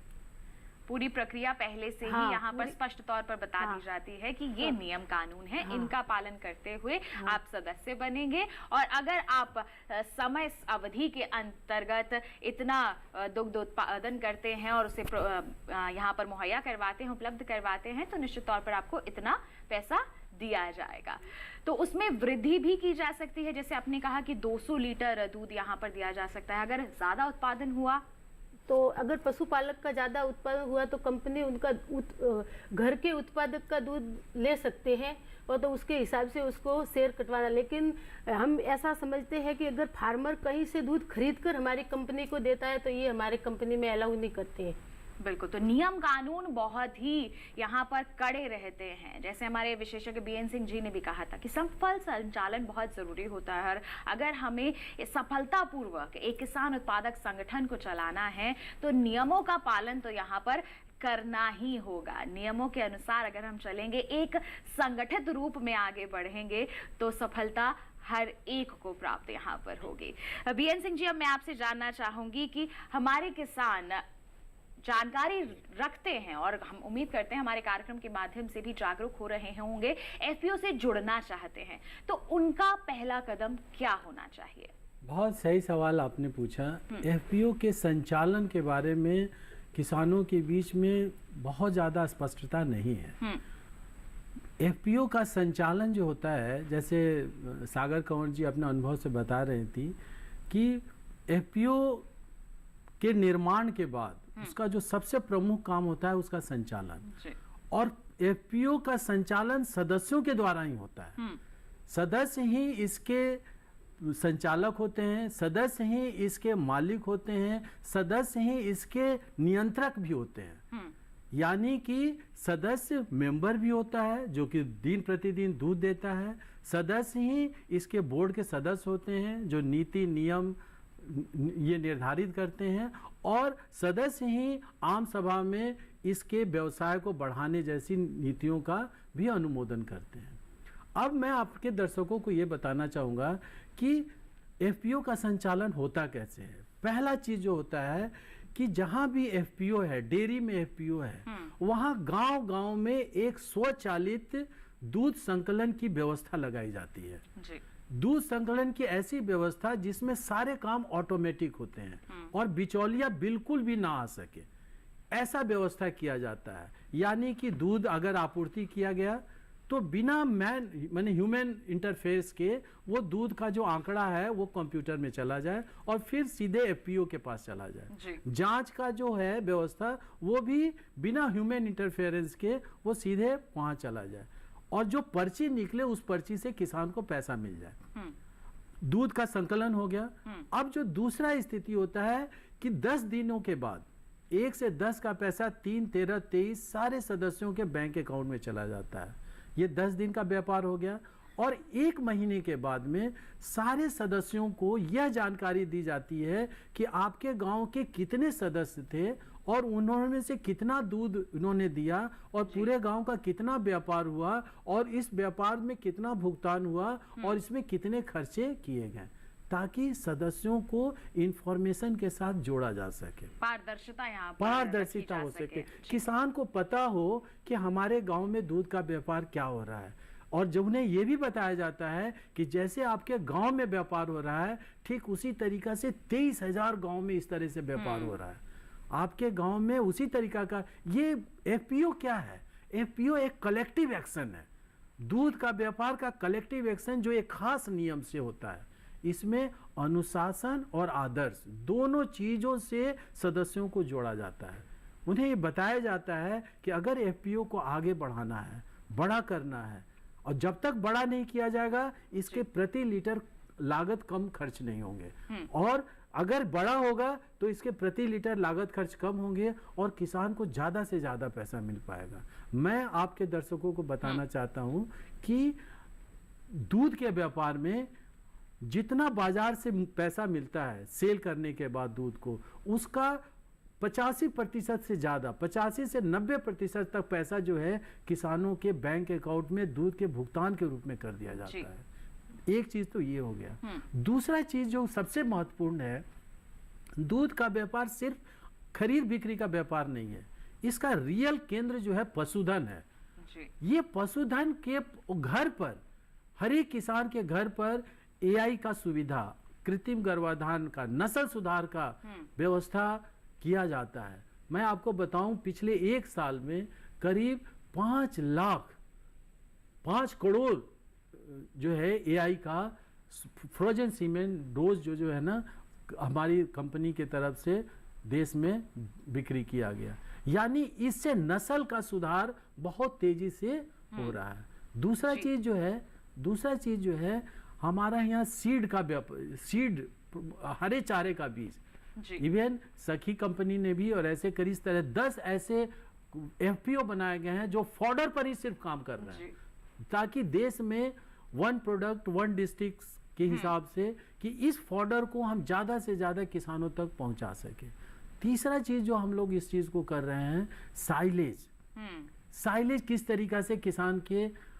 पूरी प्रक्रिया पहले से ही यहाँ पर स्पष्ट तौर पर बता दी जाती है कि ये नियम कानून है, इनका पालन करते हुए आप सदस्य बनेंगे। और अगर आप समय अवधि के अंतर्गत इतना दुग्ध उत्पादन करते हैं और उसे यहाँ पर मुहैया करवाते हैं, उपलब्ध करवाते हैं, तो निश्चित तौर पर आपको इतना पैसा दिया जाएगा। तो उसमें वृद्धि भी की जा सकती है, जैसे आपने कहा कि 200 लीटर दूध यहाँ पर दिया जा सकता है। अगर ज्यादा उत्पादन हुआ तो अगर पशुपालक का ज़्यादा उत्पादन हुआ तो कंपनी उनका घर के उत्पादक का दूध ले सकते हैं और तो उसके हिसाब से उसको शेयर कटवाना। लेकिन हम ऐसा समझते हैं कि अगर फार्मर कहीं से दूध खरीद कर हमारी कंपनी को देता है तो ये हमारे कंपनी में अलाउ नहीं करते हैं। बिल्कुल, तो नियम कानून बहुत ही यहाँ पर कड़े रहते हैं। जैसे हमारे विशेषज्ञ बीएन सिंह जी ने भी कहा था कि सफल संचालन बहुत जरूरी होता है और अगर हमें सफलतापूर्वक एक किसान उत्पादक संगठन को चलाना है तो नियमों का पालन तो यहाँ पर करना ही होगा। नियमों के अनुसार अगर हम चलेंगे, एक संगठित रूप में आगे बढ़ेंगे तो सफलता हर एक को प्राप्त यहाँ पर होगी। बीएन सिंह जी, अब मैं आपसे जानना चाहूंगी कि हमारे किसान जानकारी रखते हैं और हम उम्मीद करते हैं हमारे कार्यक्रम के माध्यम से भी जागरूक हो रहे होंगे, एफपीओ से जुड़ना चाहते हैं, तो उनका पहला कदम क्या होना चाहिए? बहुत सही सवाल आपने पूछा। एफपीओ के संचालन के बारे में किसानों के बीच में बहुत ज़्यादा स्पष्टता नहीं है। एफपीओ का संचालन जो होता है, जैसे सागर कंवर जी अपने अनुभव से बता रही थी कि एफपीओ के निर्माण के बाद उसका जो सबसे प्रमुख काम होता है उसका संचालन, और एफपीओ का संचालन सदस्यों के द्वारा ही होता है। सदस्य ही इसके संचालक होते हैं, सदस्य ही इसके मालिक होते हैं, सदस्य ही इसके नियंत्रक भी होते हैं। यानी कि सदस्य मेंबर भी होता है जो कि दिन प्रतिदिन दूध देता है, सदस्य ही इसके बोर्ड के सदस्य होते हैं जो नीति नियम ये निर्धारित करते हैं, और सदस्य ही आम सभा में इसके व्यवसाय को बढ़ाने जैसी नीतियों का भी अनुमोदन करते हैं। अब मैं आपके दर्शकों को ये बताना चाहूँगा कि एफपीओ का संचालन होता कैसे है। पहला चीज़ जो होता है कि जहाँ भी एफपीओ है, डेयरी में एफपीओ है, वहाँ गांव-गांव में एक स्वचालित दूध संकलन की व्यवस्था लगाई जाती है जी। दूध संकलन की ऐसी व्यवस्था जिसमें सारे काम ऑटोमेटिक होते हैं और बिचौलिया बिल्कुल भी ना आ सके, ऐसा व्यवस्था किया जाता है। यानी कि दूध अगर आपूर्ति किया गया तो बिना माने ह्यूमन इंटरफेस के वो दूध का जो आंकड़ा है वो कंप्यूटर में चला जाए और फिर सीधे एफपीओ के पास चला जाए। जांच का जो है व्यवस्था वो भी बिना ह्यूमन इंटरफेरेंस के वो सीधे वहां चला जाए और जो पर्ची निकले उस पर्ची से किसान को पैसा मिल जाए। दूध का संकलन हो गया। अब जो दूसरा स्थिति होता है कि 10 दिनों के बाद 1 से 10 का पैसा 3, 13, 23 सारे सदस्यों के बैंक अकाउंट में चला जाता है। ये 10 दिन का व्यापार हो गया। और 1 महीने के बाद में सारे सदस्यों को यह जानकारी दी जाती है कि आपके गांव के कितने सदस्य थे और उन्होंने से कितना दूध उन्होंने दिया और पूरे गांव का कितना व्यापार हुआ और इस व्यापार में कितना भुगतान हुआ और इसमें कितने खर्चे किए गए, ताकि सदस्यों को इंफॉर्मेशन के साथ जोड़ा जा सके, पारदर्शिता यहाँ पारदर्शिता हो सके, किसान को पता हो कि हमारे गांव में दूध का व्यापार क्या हो रहा है। और जब उन्हें यह भी बताया जाता है कि जैसे आपके गांव में व्यापार हो रहा है ठीक उसी तरीका से 23,000 गांव में इस तरह से व्यापार हो रहा है आपके गांव में उसी तरीका का। ये एफपीओ क्या है? एफपीओ एक कलेक्टिव एक्शन है, दूध का व्यापार का कलेक्टिव एक्शन जो एक खास नियम से होता है। इसमें अनुशासन और आदर्श दोनों चीजों से सदस्यों को जोड़ा जाता है। उन्हें ये बताया जाता है कि अगर एफपीओ को आगे बढ़ाना है, बड़ा करना है, और जब तक बड़ा नहीं किया जाएगा इसके प्रति लीटर लागत कम खर्च नहीं होंगे, और अगर बड़ा होगा तो इसके प्रति लीटर लागत खर्च कम होंगे और किसान को ज्यादा से ज्यादा पैसा मिल पाएगा। मैं आपके दर्शकों को बताना चाहता हूं कि दूध के व्यापार में जितना बाजार से पैसा मिलता है सेल करने के बाद दूध को, उसका 85% से ज़्यादा, 85 से 90% तक पैसा जो है किसानों के बैंक अकाउंट में दूध के भुगतान के रूप में कर दिया जाता है। एक चीज़ तो ये हो गया। दूसरा चीज़ जो सबसे महत्वपूर्ण है, दूध का व्यापार सिर्फ खरीद बिक्री का व्यापार नहीं है, इसका रियल केंद्र जो है पशुधन है। ये पशुधन के घर पर, हर एक किसान के घर पर एआई का सुविधा, कृत्रिम गर्भाधान का, नस्ल सुधार का व्यवस्था किया जाता है। मैं आपको बताऊं, पिछले 1 साल में करीब 5 करोड़ जो है एआई का फ्रोजन सीमेंट डोज जो है ना, हमारी कंपनी की तरफ से देश में बिक्री किया गया। यानी इससे नस्ल का सुधार बहुत तेजी से हो रहा है। दूसरा चीज जो है हमारा यहाँ सीड का सीड, हरे चारे का बीज, इवन सखी कंपनी ने भी, और ऐसे करीब 10 ऐसे एफपीओ बनाए गए हैं जो फॉडर पर ही सिर्फ काम कर रहे हैं, ताकि देश में 1 प्रोडक्ट 1 डिस्ट्रिक्ट के हिसाब से कि इस फॉडर को हम ज़्यादा से ज़्यादा किसानों तक पहुंचा सके। तीसरा चीज़ जो हम लोग इस चीज़ को कर रहे हैं, साइलेज किस तरीक़ा से किसान के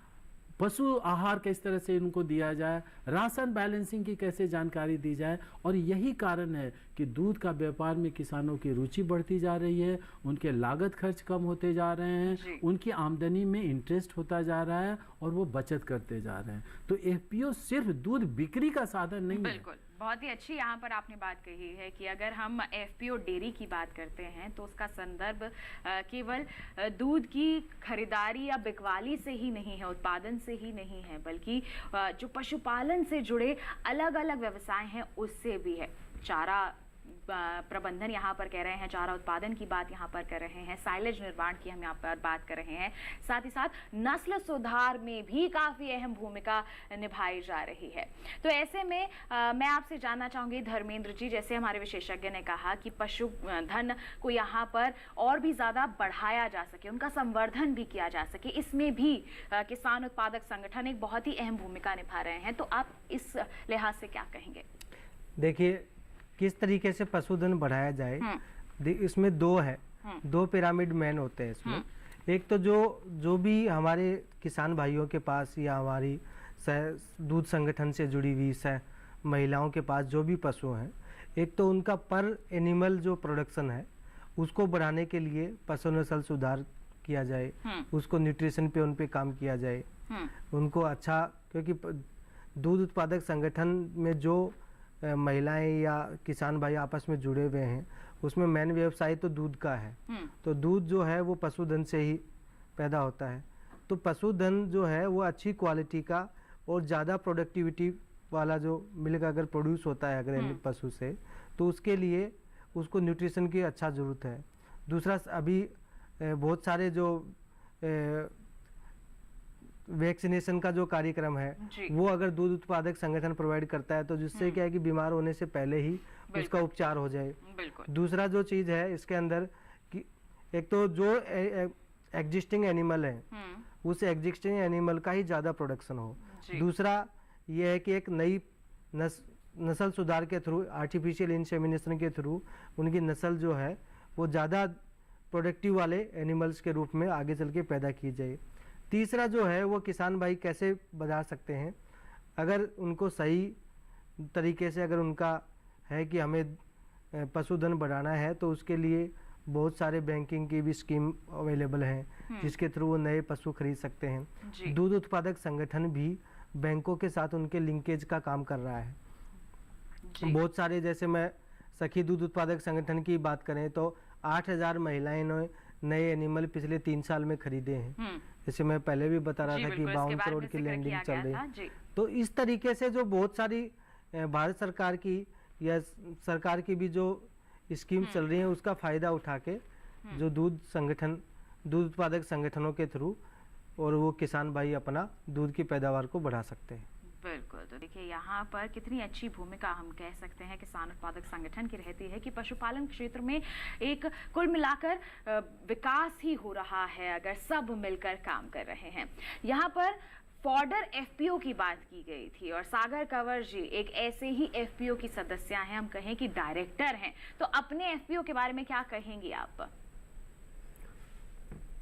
पशु आहार किस तरह से इनको दिया जाए, राशन बैलेंसिंग की कैसे जानकारी दी जाए। और यही कारण है कि दूध का व्यापार में किसानों की रुचि बढ़ती जा रही है, उनके लागत खर्च कम होते जा रहे हैं, उनकी आमदनी में इंटरेस्ट होता जा रहा है और वो बचत करते जा रहे हैं। तो एफपीओ सिर्फ दूध बिक्री का साधन नहीं है। बिल्कुल, बहुत ही अच्छी यहाँ पर आपने बात कही है कि अगर हम एफपीओ डेयरी की बात करते हैं तो उसका संदर्भ केवल दूध की खरीदारी या बिकवाली से ही नहीं है, उत्पादन से ही नहीं है, बल्कि जो पशुपालन से जुड़े अलग अलग व्यवसाय हैं उससे भी है। चारा प्रबंधन यहाँ पर कह रहे हैं, चारा उत्पादन की बात यहाँ पर कर रहे हैं, साइलेज निर्माण की हम यहाँ पर बात कर रहे हैं, साथ ही साथ नस्ल सुधार में भी काफ़ी अहम भूमिका निभाई जा रही है। तो ऐसे में मैं आपसे जानना चाहूँगी धर्मेंद्र जी, जैसे हमारे विशेषज्ञ ने कहा कि पशुधन को यहाँ पर और भी ज़्यादा बढ़ाया जा सके, उनका संवर्धन भी किया जा सके, इसमें भी किसान उत्पादक संगठन एक बहुत ही अहम भूमिका निभा रहे हैं। तो आप इस लिहाज से क्या कहेंगे? देखिए, किस तरीके से पशुधन बढ़ाया जाए, इसमें 2 पिरामिड मैन होते हैं इसमें। एक तो जो भी हमारे किसान भाइयों के पास या हमारी दूध संगठन से जुड़ी हुई महिलाओं के पास जो भी पशु हैं, एक तो उनका पर एनिमल जो प्रोडक्शन है उसको बढ़ाने के लिए पशु नस्ल सुधार किया जाए, उसको न्यूट्रिशन पे उन पे काम किया जाए, उनको अच्छा, क्योंकि दूध उत्पादक संगठन में जो महिलाएं या किसान भाई आपस में जुड़े हुए हैं उसमें मेन व्यवसाय तो दूध का है। तो दूध जो है वो पशुधन से ही पैदा होता है। तो पशुधन जो है वो अच्छी क्वालिटी का और ज़्यादा प्रोडक्टिविटी वाला जो मिल्क अगर प्रोड्यूस होता है अगर पशु से, तो उसके लिए उसको न्यूट्रिशन की अच्छा ज़रूरत है। दूसरा, अभी बहुत सारे जो वैक्सीनेशन का जो कार्यक्रम है वो अगर दूध उत्पादक संगठन प्रोवाइड करता है तो जिससे क्या है कि बीमार होने से पहले ही उसका उपचार हो जाए। दूसरा जो चीज़ है इसके अंदर कि एक तो जो एग्जिस्टिंग एनिमल है उस एग्जिस्टिंग एनिमल का ही ज़्यादा प्रोडक्शन हो। दूसरा ये है कि एक नई नस्ल सुधार के थ्रू, आर्टिफिशियल इंसेमिनेशन के थ्रू उनकी नस्ल जो है वो ज़्यादा प्रोडक्टिव वाले एनिमल्स के रूप में आगे चल के पैदा की जाए। तीसरा जो है वो किसान भाई कैसे बढ़ा सकते हैं, अगर उनको सही तरीके से अगर उनका है कि हमें पशुधन बढ़ाना है तो उसके लिए बहुत सारे बैंकिंग की भी स्कीम अवेलेबल हैं जिसके थ्रू वो नए पशु खरीद सकते हैं। दूध उत्पादक संगठन भी बैंकों के साथ उनके लिंकेज का काम कर रहा है। बहुत सारे, जैसे मैं सखी दूध उत्पादक संगठन की बात करें तो 8000 महिलाएं ने नए एनिमल पिछले 3 साल में खरीदे हैं। जैसे मैं पहले भी बता रहा था कि 52 करोड़ की लैंडिंग चल रही है। तो इस तरीके से जो बहुत सारी भारत सरकार की या सरकार की भी जो स्कीम चल रही है उसका फायदा उठा के जो दूध उत्पादक संगठनों के थ्रू और वो किसान भाई अपना दूध की पैदावार को बढ़ा सकते हैं। बिल्कुल। तो देखिए यहाँ पर कितनी अच्छी भूमिका हम कह सकते हैं किसान उत्पादक संगठन की रहती है कि पशुपालन क्षेत्र में एक कुल मिलाकर विकास ही हो रहा है अगर सब मिलकर काम कर रहे हैं। यहाँ पर फॉडर एफपीओ की बात की गई थी और सागर कंवर जी एक ऐसे ही एफपीओ की सदस्य हैं, हम कहें कि डायरेक्टर हैं, तो अपने एफपीओ के बारे में क्या कहेंगी आप?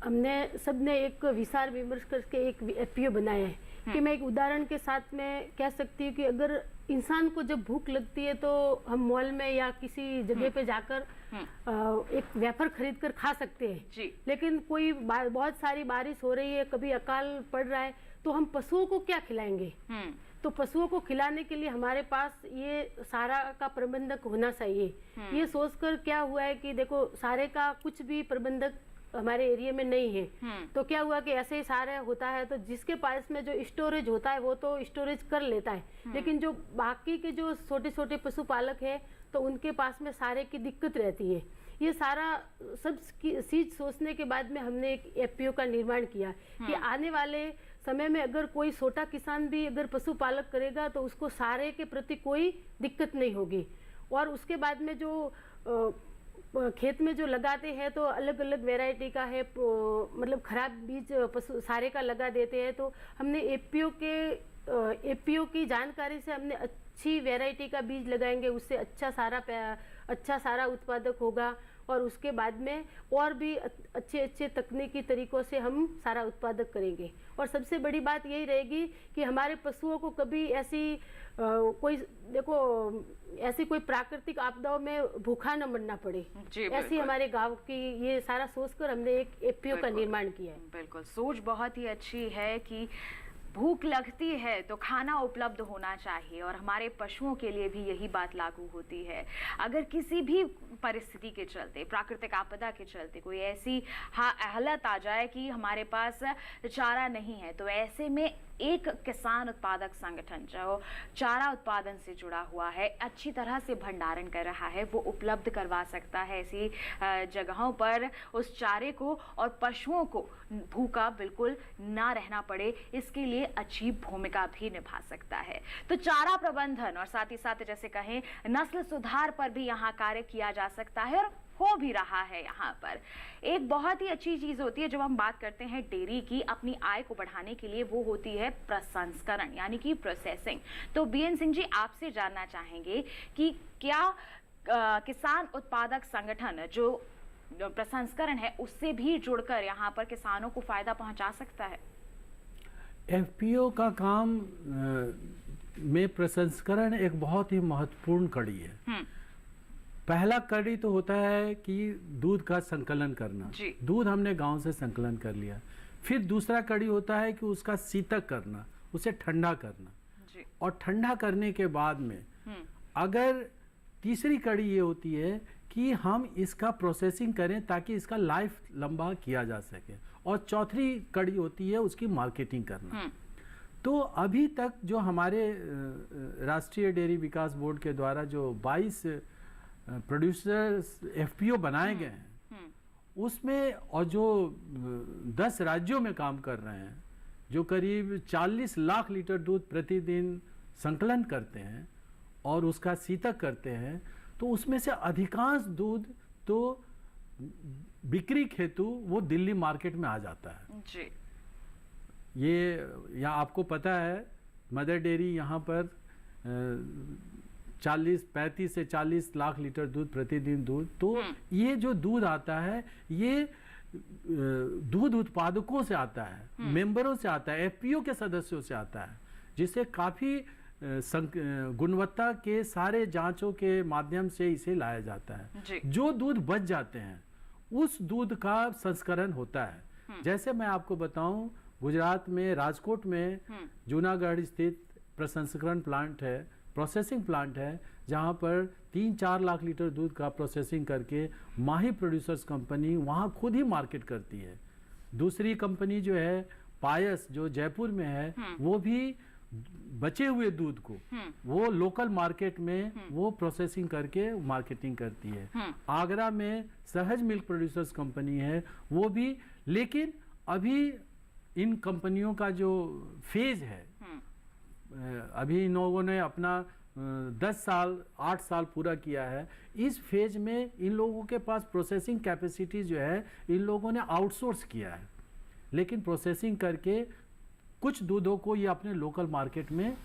हमने सबने एक विचार विमर्श करके एक एफपीओ बनाया है कि मैं एक उदाहरण के साथ में कह सकती हूँ कि अगर इंसान को जब भूख लगती है तो हम मॉल में या किसी जगह पे जाकर एक वेफर खरीद कर खा सकते हैं जी। लेकिन कोई बहुत सारी बारिश हो रही है, कभी अकाल पड़ रहा है, तो हम पशुओं को क्या खिलाएंगे? तो पशुओं को खिलाने के लिए हमारे पास ये सारा का प्रबंधक होना चाहिए। ये सोचकर क्या हुआ है कि देखो सारे का कुछ भी प्रबंधक हमारे एरिया में नहीं है, तो क्या हुआ कि ऐसे ही सारे होता है तो जिसके पास में जो स्टोरेज होता है वो तो स्टोरेज कर लेता है, लेकिन जो बाकी के जो छोटे छोटे पशुपालक है तो उनके पास में सारे की दिक्कत रहती है। ये सारा सब चीज सोचने के बाद में हमने एक एफपीओ का निर्माण किया कि आने वाले समय में अगर कोई छोटा किसान भी अगर पशुपालक करेगा तो उसको सारे के प्रति कोई दिक्कत नहीं होगी। और उसके बाद में जो खेत में जो लगाते हैं तो अलग अलग वैरायटी का है, मतलब खराब बीज पशु सारे का लगा देते हैं, तो हमने एफपीओ की जानकारी से हमने अच्छी वैरायटी का बीज लगाएंगे, उससे अच्छा सारा उत्पादक होगा और उसके बाद में और भी अच्छे तकनीकी तरीकों से हम सारा उत्पादक करेंगे। और सबसे बड़ी बात यही रहेगी कि हमारे पशुओं को कभी ऐसी कोई प्राकृतिक आपदाओं में भूखा न मरना पड़े, ऐसी हमारे गांव की ये सारा सोचकर हमने एक एफपीओ का निर्माण किया है। बिल्कुल, सोच बहुत ही अच्छी है कि भूख लगती है तो खाना उपलब्ध होना चाहिए और हमारे पशुओं के लिए भी यही बात लागू होती है। अगर किसी भी परिस्थिति के चलते, प्राकृतिक आपदा के चलते कोई ऐसी हालत आ जाए कि हमारे पास चारा नहीं है, तो ऐसे में एक किसान उत्पादक संगठन जो चारा उत्पादन से जुड़ा हुआ है, अच्छी तरह से भंडारण कर रहा है, वो उपलब्ध करवा सकता है ऐसी जगहों पर उस चारे को और पशुओं को भूखा बिल्कुल ना रहना पड़े, इसके लिए अच्छी भूमिका भी निभा सकता है। तो चारा प्रबंधन और साथ ही साथ जैसे कहें नस्ल सुधार पर भी यहाँ कार्य किया जा सकता है और हो भी रहा है। यहाँ पर एक बहुत ही अच्छी चीज होती है जब हम बात करते हैं डेयरी की अपनी आय को बढ़ाने के लिए, वो होती है प्रसंस्करण यानी कि प्रोसेसिंग। तो बीएन सिंह जी, आपसे जानना चाहेंगे कि क्या किसान उत्पादक संगठन जो प्रसंस्करण है उससे भी जुड़कर यहाँ पर किसानों को फायदा पहुंचा सकता है? एफपीओ का काम में प्रसंस्करण एक बहुत ही महत्वपूर्ण कड़ी है। पहला कड़ी तो होता है कि दूध का संकलन करना, दूध हमने गांव से संकलन कर लिया। फिर दूसरा कड़ी होता है कि उसका शीतक करना, उसे ठंडा करना, और ठंडा करने के बाद में अगर तीसरी कड़ी ये होती है कि हम इसका प्रोसेसिंग करें ताकि इसका लाइफ लंबा किया जा सके, और चौथी कड़ी होती है उसकी मार्केटिंग करना। तो अभी तक जो हमारे राष्ट्रीय डेयरी विकास बोर्ड के द्वारा जो 22 प्रोड्यूसर्स एफपीओ बनाए गए हैं उसमें, और जो 10 राज्यों में काम कर रहे हैं, जो करीब 40 लाख लीटर दूध प्रतिदिन संकलन करते हैं और उसका शीतक करते हैं, तो उसमें से अधिकांश दूध तो बिक्री हेतु वो दिल्ली मार्केट में आ जाता है जी। ये आपको पता है मदर डेयरी यहाँ पर 35 से 40 लाख लीटर दूध प्रतिदिन दूध, तो ये जो दूध आता है ये दूध उत्पादकों से आता है, मेंबरों से आता है, एफपीओ के सदस्यों से आता है, जिससे काफी गुणवत्ता के सारे जांचों के माध्यम से इसे लाया जाता है। जो दूध बच जाते हैं उस दूध का संस्करण होता है। जैसे मैं आपको बताऊं, गुजरात में राजकोट में जूनागढ़ स्थित प्रसंस्करण प्लांट है, प्रोसेसिंग प्लांट है, जहां पर 3-4 लाख लीटर दूध का प्रोसेसिंग करके माही प्रोड्यूसर्स कंपनी वहां खुद ही मार्केट करती है। दूसरी कंपनी जो है पायस, जो जयपुर में है, वो भी बचे हुए दूध को वो लोकल मार्केट में वो प्रोसेसिंग करके मार्केटिंग करती है। आगरा में सहज मिल्क प्रोड्यूसर्स कंपनी है, वो भी, लेकिन अभी इन कंपनियों का जो फेज है अभी इन लोगों ने अपना 10 साल 8 साल पूरा किया है। इस फेज में इन लोगों के पास प्रोसेसिंग कैपेसिटी जो है इन लोगों ने आउटसोर्स किया है, लेकिन प्रोसेसिंग करके कुछ दूधों को ये अपने लोकल मार्केट में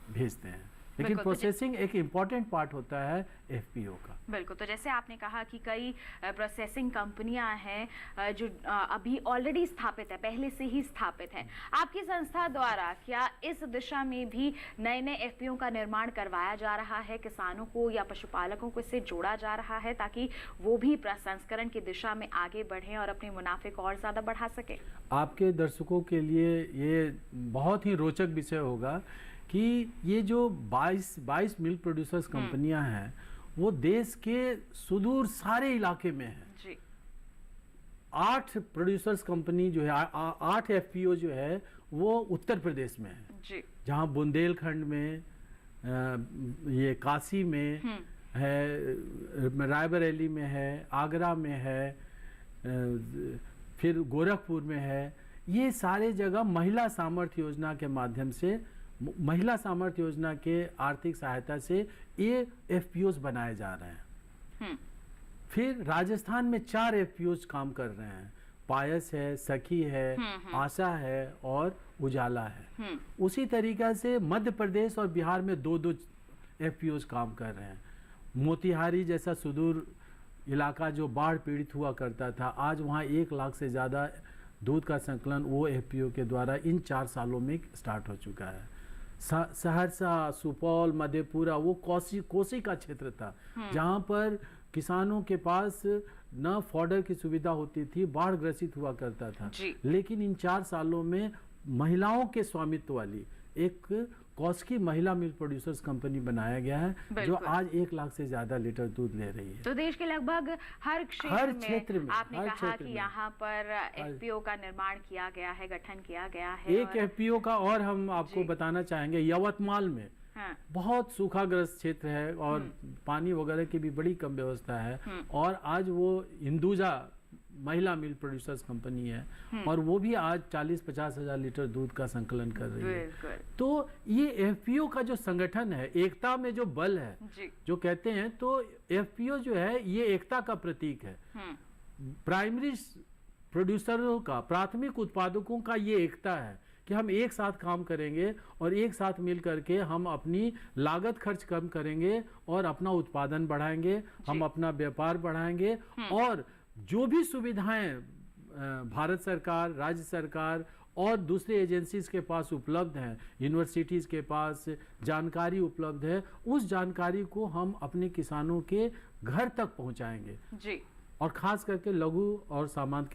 भेजते हैं, लेकिन प्रोसेसिंग एक इम्पॉर्टेंट पार्ट होता है एफपीओ का। बिल्कुल, तो जैसे आपने कहा कि कई प्रोसेसिंग कंपनियां हैं जो अभी ऑलरेडी स्थापित है, पहले से ही स्थापित है। आपकी संस्था द्वारा क्या इस दिशा में भी नए नए एफपीओ का निर्माण करवाया जा रहा है, किसानों को या पशुपालकों को इससे जोड़ा जा रहा है ताकि वो भी प्रसंस्करण की दिशा में आगे बढ़ें और अपने मुनाफे को और ज़्यादा बढ़ा सके? आपके दर्शकों के लिए ये बहुत ही रोचक विषय होगा कि ये जो 22 मिल्क प्रोड्यूसर्स कंपनियां हैं वो देश के सुदूर सारे इलाके में हैं जी। 8 प्रोड्यूसर्स कंपनी जो है 8 एफपीओ जो है वो उत्तर प्रदेश में है जी, जहां बुंदेलखंड में, ये काशी में है, रायबरेली में है, आगरा में है, फिर गोरखपुर में है। ये सारे जगह महिला सामर्थ्य योजना के माध्यम से, महिला सामर्थ्य योजना के आर्थिक सहायता से ये एफपीओज बनाए जा रहे हैं। फिर राजस्थान में 4 एफपीओज काम कर रहे हैं, पायस है, सखी है, आशा है और उजाला है। उसी तरीका से मध्य प्रदेश और बिहार में 2-2 एफपीओज काम कर रहे हैं। मोतिहारी जैसा सुदूर इलाका जो बाढ़ पीड़ित हुआ करता था, आज वहाँ 1 लाख से ज़्यादा दूध का संकलन वो एफपीओ के द्वारा इन 4 सालों में स्टार्ट हो चुका है। सहरसा, सुपौल, मधेपुरा, वो कोसी का क्षेत्र था जहाँ पर किसानों के पास न फॉडर की सुविधा होती थी, बाढ़ ग्रसित हुआ करता था, लेकिन इन 4 सालों में महिलाओं के स्वामित्व वाली एक कौस्की महिला मिल्क प्रोड्यूसर्स कंपनी बनाया गया है जो आज 1 लाख से ज्यादा लीटर दूध ले रही है। तो देश के लगभग हर क्षेत्र में आपने कहा कि यहाँ पर एफपीओ का निर्माण किया गया है, गठन किया गया है। एक एफपीओ का और हम आपको बताना चाहेंगे, यवतमाल में बहुत सूखाग्रस्त क्षेत्र है और पानी वगैरह की भी बड़ी कम व्यवस्था है, और आज वो हिंदुजा महिला मिल्क प्रोड्यूसर्स कंपनी है और वो भी आज 40-50 हजार लीटर दूध का संकलन कर रही है। तो ये एफपीओ का जो संगठन है, एकता में जो बल है जो कहते हैं, तो एफपीओ जो है ये एकता का प्रतीक है। प्राइमरी प्रोड्यूसरों का, प्राथमिक उत्पादकों का ये एकता है कि हम एक साथ काम करेंगे और एक साथ मिल करके हम अपनी लागत खर्च कम करेंगे और अपना उत्पादन बढ़ाएंगे, हम अपना व्यापार बढ़ाएंगे, और जो भी सुविधाएं भारत सरकार, राज्य सरकार और दूसरे एजेंसीज के पास उपलब्ध हैं, यूनिवर्सिटीज़ के पास जानकारी उपलब्ध है, उस जानकारी को हम अपने किसानों के घर तक पहुंचाएंगे जी, और खास करके लघु और सीमांत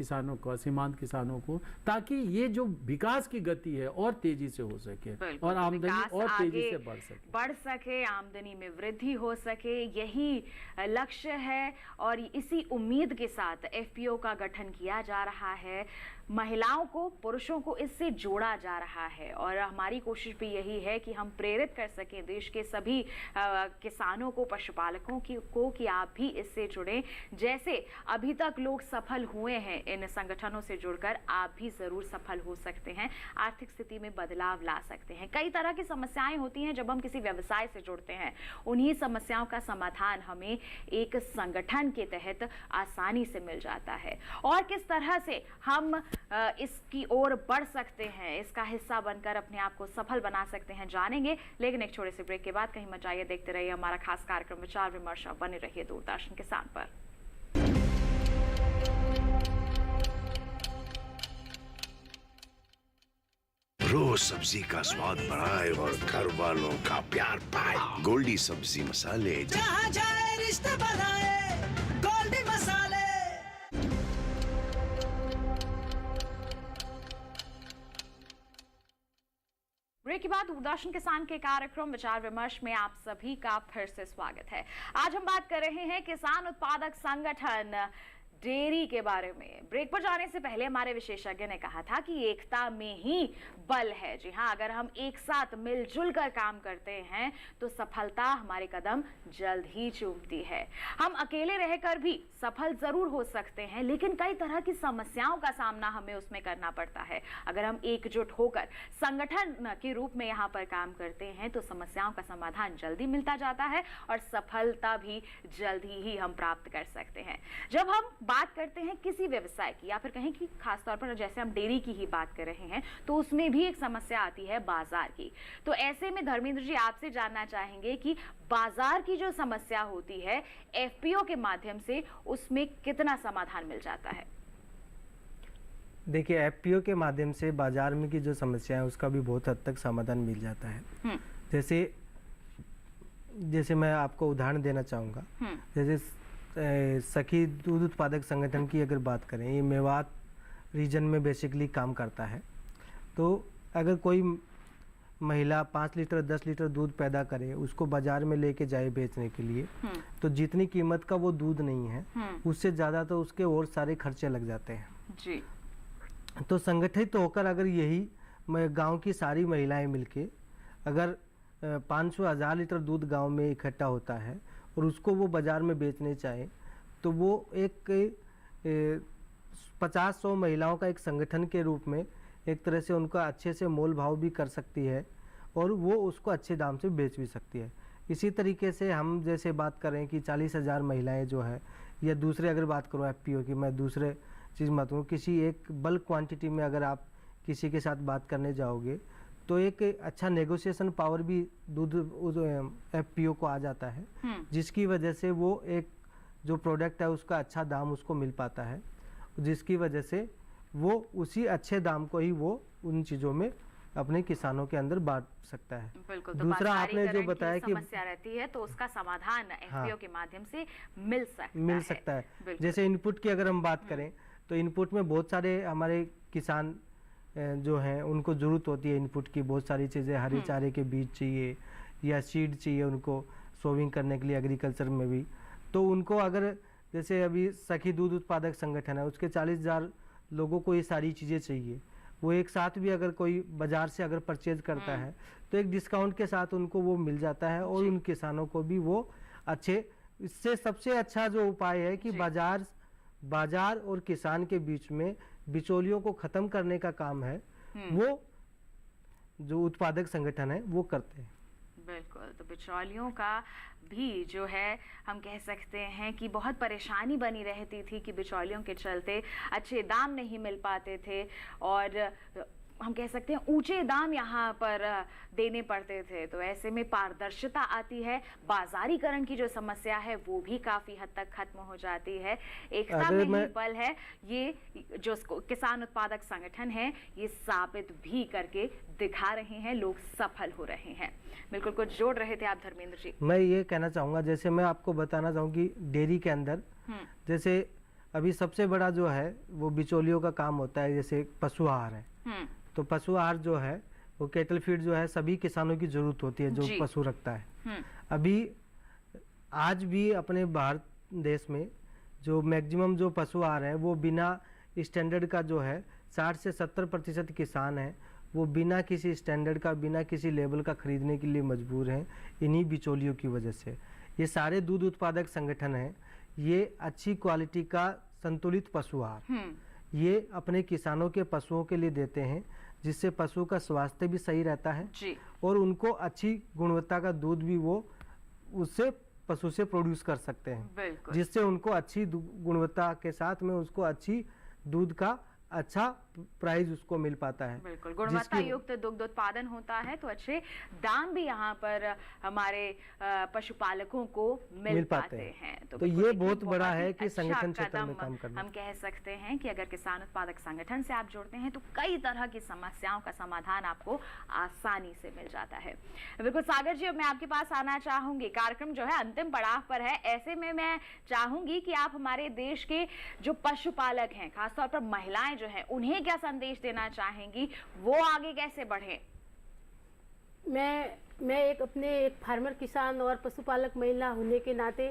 किसानों को, ताकि ये जो विकास की गति है और तेजी से हो सके और आमदनी और तेजी से बढ़ सके, आमदनी में वृद्धि हो सके, यही लक्ष्य है। और इसी उम्मीद के साथ एफपीओ का गठन किया जा रहा है। महिलाओं को, पुरुषों को इससे जोड़ा जा रहा है और हमारी कोशिश भी यही है कि हम प्रेरित कर सकें देश के सभी किसानों को, पशुपालकों को कि आप भी इससे जुड़ें। जैसे अभी तक लोग सफल हुए हैं इन संगठनों से जुड़कर, आप भी ज़रूर सफल हो सकते हैं, आर्थिक स्थिति में बदलाव ला सकते हैं। कई तरह की समस्याएं होती हैं जब हम किसी व्यवसाय से जुड़ते हैं, उन्हीं समस्याओं का समाधान हमें एक संगठन के तहत आसानी से मिल जाता है। और किस तरह से हम इसकी ओर बढ़ सकते हैं, इसका हिस्सा बनकर अपने आप को सफल बना सकते हैं, जानेंगे, लेकिन एक छोटे से ब्रेक के बाद। कहीं मत जाइए, देखते रहिए हमारा खास कार्यक्रम विचार विमर्श, बने रहिए दूरदर्शन किसान पर। रोज सब्जी का स्वाद बढ़ाए और घर वालों का प्यार पाए, गोल्डी सब्जी मसाले। जहाँ जाए रिश्ते बनाए, गोल्डी मसाले। ब्रेक के बाद दूरदर्शन किसान के कार्यक्रम विचार विमर्श में आप सभी का फिर से स्वागत है। आज हम बात कर रहे हैं किसान उत्पादक संगठन डेयरी के बारे में। ब्रेक पर जाने से पहले हमारे विशेषज्ञ ने कहा था कि एकता में ही बल है। जी हाँ, अगर हम एक साथ मिलजुल कर काम करते हैं तो सफलता हमारे कदम जल्द ही चूमती है। हम अकेले रहकर भी सफल जरूर हो सकते हैं, लेकिन कई तरह की समस्याओं का सामना हमें उसमें करना पड़ता है। अगर हम एकजुट होकर संगठन के रूप में यहाँ पर काम करते हैं तो समस्याओं का समाधान जल्दी मिलता जाता है और सफलता भी जल्दी ही हम प्राप्त कर सकते हैं। जब हम बात करते हैं किसी व्यवसाय की या फिर कहें कि खासतौर पर जैसे हम डेयरी की ही बात कर रहे हैं, तो उसमें भी एक समस्या आती है बाजार की। तो ऐसे में धर्मेंद्र जी आपसे जानना चाहेंगे कि बाजार की जो समस्या होती है एफपीओ के माध्यम से उसमें कितना समाधान मिल जाता है? देखिए, एफपीओ के माध्यम से बाजार में की जो समस्या है उसका भी बहुत हद तक समाधान मिल जाता है। जैसे मैं आपको उदाहरण देना चाहूँगा। जैसे सखी दूध उत्पादक संगठन की अगर बात करें, ये मेवात रीजन में बेसिकली काम करता है। तो अगर कोई महिला 5 लीटर 10 लीटर दूध पैदा करे, उसको बाजार में लेके जाए बेचने के लिए, तो जितनी कीमत का वो दूध नहीं है उससे ज़्यादा तो उसके और सारे खर्चे लग जाते हैं जी। तो संगठित होकर अगर यही गांव की सारी महिलाएं मिलके अगर 500-1000 लीटर दूध गांव में इकट्ठा होता है और उसको वो बाज़ार में बेचने चाहे, तो वो एक 50-100 महिलाओं का एक संगठन के रूप में एक तरह से उनका अच्छे से मोल भाव भी कर सकती है और वो उसको अच्छे दाम से बेच भी सकती है। इसी तरीके से हम जैसे बात करें कि 40,000 महिलाएं जो है, या दूसरे अगर बात करूँ एफपीओ की, मैं दूसरे चीज़ मत हूँ, किसी एक बल्क क्वांटिटी में अगर आप किसी के साथ बात करने जाओगे तो एक अच्छा नेगोशिएशन पावर भी दूध एफपीओ को आ जाता है, जिसकी वजह से वो एक जो प्रोडक्ट है उसका अच्छा दाम उसको मिल पाता है, जिसकी वजह से वो उसी अच्छे दाम को ही वो उन चीज़ों में अपने किसानों के अंदर बांट सकता है। बिल्कुल। तो दूसरा आपने जो बताया कि समस्या रहती है तो उसका समाधान एफपीओ के माध्यम से मिल सकता है। जैसे इनपुट की अगर हम बात करें तो इनपुट में बहुत सारे हमारे किसान जो हैं उनको ज़रूरत होती है इनपुट की, बहुत सारी चीज़ें, हरे चारे के बीज चाहिए या सीड चाहिए उनको सोविंग करने के लिए एग्रीकल्चर में भी। तो उनको अगर जैसे अभी सखी दूध उत्पादक संगठन है, उसके 40,000 लोगों को ये सारी चीज़ें चाहिए, वो एक साथ भी अगर कोई बाज़ार से अगर परचेज करता है तो एक डिस्काउंट के साथ उनको वो मिल जाता है और उन किसानों को भी वो अच्छे। इससे सबसे अच्छा जो उपाय है कि बाजार और किसान के बीच में बिचौलियों को खत्म करने का काम है, वो जो उत्पादक संगठन है वो करते हैं। बिल्कुल। तो बिचौलियों का भी जो है हम कह सकते हैं कि बहुत परेशानी बनी रहती थी कि बिचौलियों के चलते अच्छे दाम नहीं मिल पाते थे और हम कह सकते हैं ऊंचे दाम यहाँ पर देने पड़ते थे। तो ऐसे में पारदर्शिता आती है, बाजारीकरण की जो समस्या है वो भी काफी हद तक खत्म हो जाती है। एकता में ही बल है, ये जो किसान उत्पादक संगठन है ये साबित भी करके दिखा रहे हैं, लोग सफल हो रहे हैं। बिल्कुल, कुछ जोड़ रहे थे आप धर्मेंद्र जी। मैं ये कहना चाहूँगा, जैसे मैं आपको बताना चाहूँ कि डेयरी के अंदर जैसे अभी सबसे बड़ा जो है वो बिचौलियों का काम होता है, जैसे पशु आहार है। तो पशु आहार जो है वो कैटल फीड जो है सभी किसानों की जरूरत होती है जो पशु रखता है। अभी आज भी अपने भारत देश में जो मैक्सिमम जो पशु आहार है वो बिना स्टैंडर्ड का जो है 60 से 70% किसान है वो बिना किसी स्टैंडर्ड का, बिना किसी लेवल का खरीदने के लिए मजबूर हैं इन्हीं बिचौलियों की वजह से। ये सारे दूध उत्पादक संगठन हैं, ये अच्छी क्वालिटी का संतुलित पशु आहार ये अपने किसानों के पशुओं के लिए देते हैं, जिससे पशु का स्वास्थ्य भी सही रहता है और उनको अच्छी गुणवत्ता का दूध भी वो उससे पशु से प्रोड्यूस कर सकते हैं, जिससे उनको अच्छी गुणवत्ता के साथ में उसको अच्छी दूध का अच्छा प्राइस उसको मिल पाता है। बिल्कुल, गुणवत्ता युक्त दुग्ध उत्पादन होता है तो अच्छे दाम भी यहाँ पर हमारे पशुपालकों को मिल पाते हैं। तो ये बहुत बड़ा है कि संगठन क्षेत्र में काम करना। हम कह सकते हैं कि अगर किसान उत्पादक संगठन से आप जुड़ते हैं तो कई तरह की समस्याओं का समाधान आपको आसानी से मिल जाता है। बिल्कुल सागर जी, अब मैं आपके पास आना चाहूंगी। कार्यक्रम जो है अंतिम पड़ाव पर है, ऐसे में मैं चाहूंगी कि आप हमारे देश के जो पशुपालक हैं, खासतौर पर महिलाएं जो है, उन्हें क्या संदेश देना चाहेंगी, वो आगे कैसे बढ़े? मैं एक अपने एक फार्मर किसान और पशुपालक महिला होने के नाते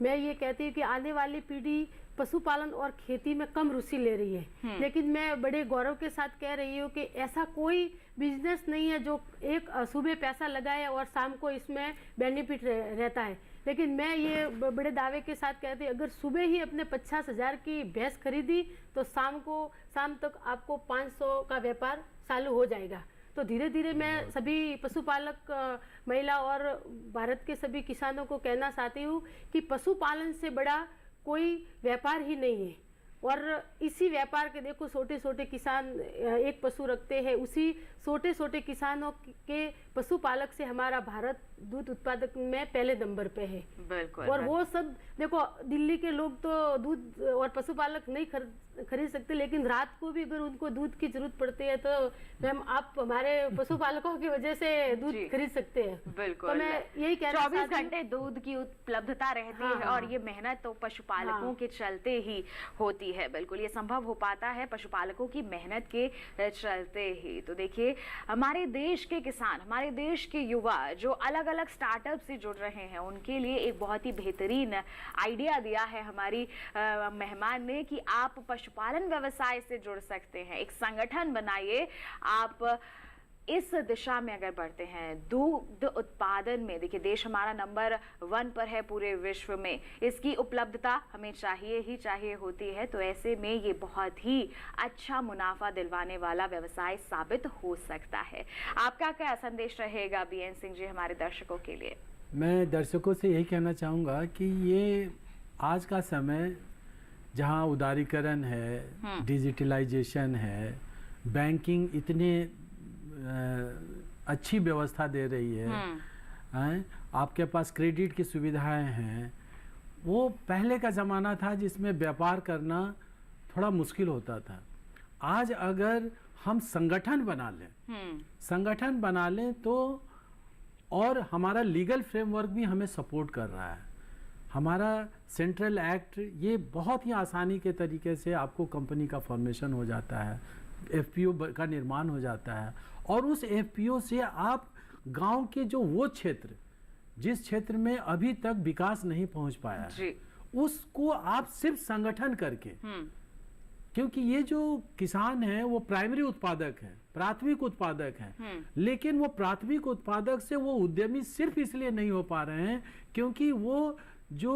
मैं ये कहती हूँ कि आने वाली पीढ़ी पशुपालन और खेती में कम रुचि ले रही है, लेकिन मैं बड़े गौरव के साथ कह रही हूँ कि ऐसा कोई बिजनेस नहीं है जो एक सुबह पैसा लगाए और शाम को इसमें बेनिफिट रहता है। लेकिन मैं ये बड़े दावे के साथ कहती हूँ, अगर सुबह ही अपने 50,000 की भैंस खरीदी तो शाम तक आपको 500 का व्यापार चालू हो जाएगा। तो धीरे धीरे मैं सभी पशुपालक महिला और भारत के सभी किसानों को कहना चाहती हूँ कि पशुपालन से बड़ा कोई व्यापार ही नहीं है। और इसी व्यापार के देखो छोटे छोटे किसान एक पशु रखते हैं, उसी छोटे छोटे किसानों के पशुपालक से हमारा भारत दूध उत्पादक में पहले नंबर पे है। बिल्कुल। और वो सब देखो, दिल्ली के लोग तो दूध और पशुपालक नहीं खरीद सकते, लेकिन रात को भी अगर उनको दूध की जरूरत पड़ती है तो मैम आप हमारे पशुपालकों की वजह से दूध खरीद सकते हैं। बिल्कुल। तो मैं यही कहना 24 घंटे दूध की उपलब्धता रहती है और ये मेहनत तो पशुपालकों के चलते ही होती है। बिल्कुल, ये संभव हो पाता है पशुपालकों की मेहनत के चलते ही। तो देखिए, हमारे देश के किसान, हमारे देश के युवा जो अलग अलग स्टार्टअप से जुड़ रहे हैं, उनके लिए एक बहुत ही बेहतरीन आइडिया दिया है हमारी मेहमान ने कि आप पशुपालन व्यवसाय से जुड़ सकते हैं, एक संगठन बनाइए। आप इस दिशा में अगर बढ़ते हैं, दूध उत्पादन में देखिए देश हमारा नंबर 1 पर है पूरे विश्व में, इसकी उपलब्धता हमें चाहिए ही चाहिए होती है। तो ऐसे में ये बहुत ही अच्छा मुनाफा दिलवाने वाला व्यवसाय साबित हो सकता है। आपका क्या संदेश रहेगा बीएन सिंह जी हमारे दर्शकों के लिए? मैं दर्शकों से यही कहना चाहूँगा कि ये आज का समय जहाँ उदारीकरण है, डिजिटलाइजेशन है, बैंकिंग इतने अच्छी व्यवस्था दे रही है, आपके पास क्रेडिट की सुविधाएं हैं। वो पहले का ज़माना था जिसमें व्यापार करना थोड़ा मुश्किल होता था। आज अगर हम संगठन बना लें तो, और हमारा लीगल फ्रेमवर्क भी हमें सपोर्ट कर रहा है, हमारा सेंट्रल एक्ट ये बहुत ही आसानी के तरीके से आपको कंपनी का फॉर्मेशन हो जाता है, एफपीओ का निर्माण हो जाता है, और उस एफपीओ से आप गांव के जो वो क्षेत्र जिस क्षेत्र में अभी तक विकास नहीं पहुंच पाया है, उसको आप सिर्फ संगठन करके, क्योंकि ये जो किसान है वो प्राइमरी उत्पादक है, प्राथमिक उत्पादक है, लेकिन वो प्राथमिक उत्पादक से वो उद्यमी सिर्फ इसलिए नहीं हो पा रहे हैं क्योंकि वो जो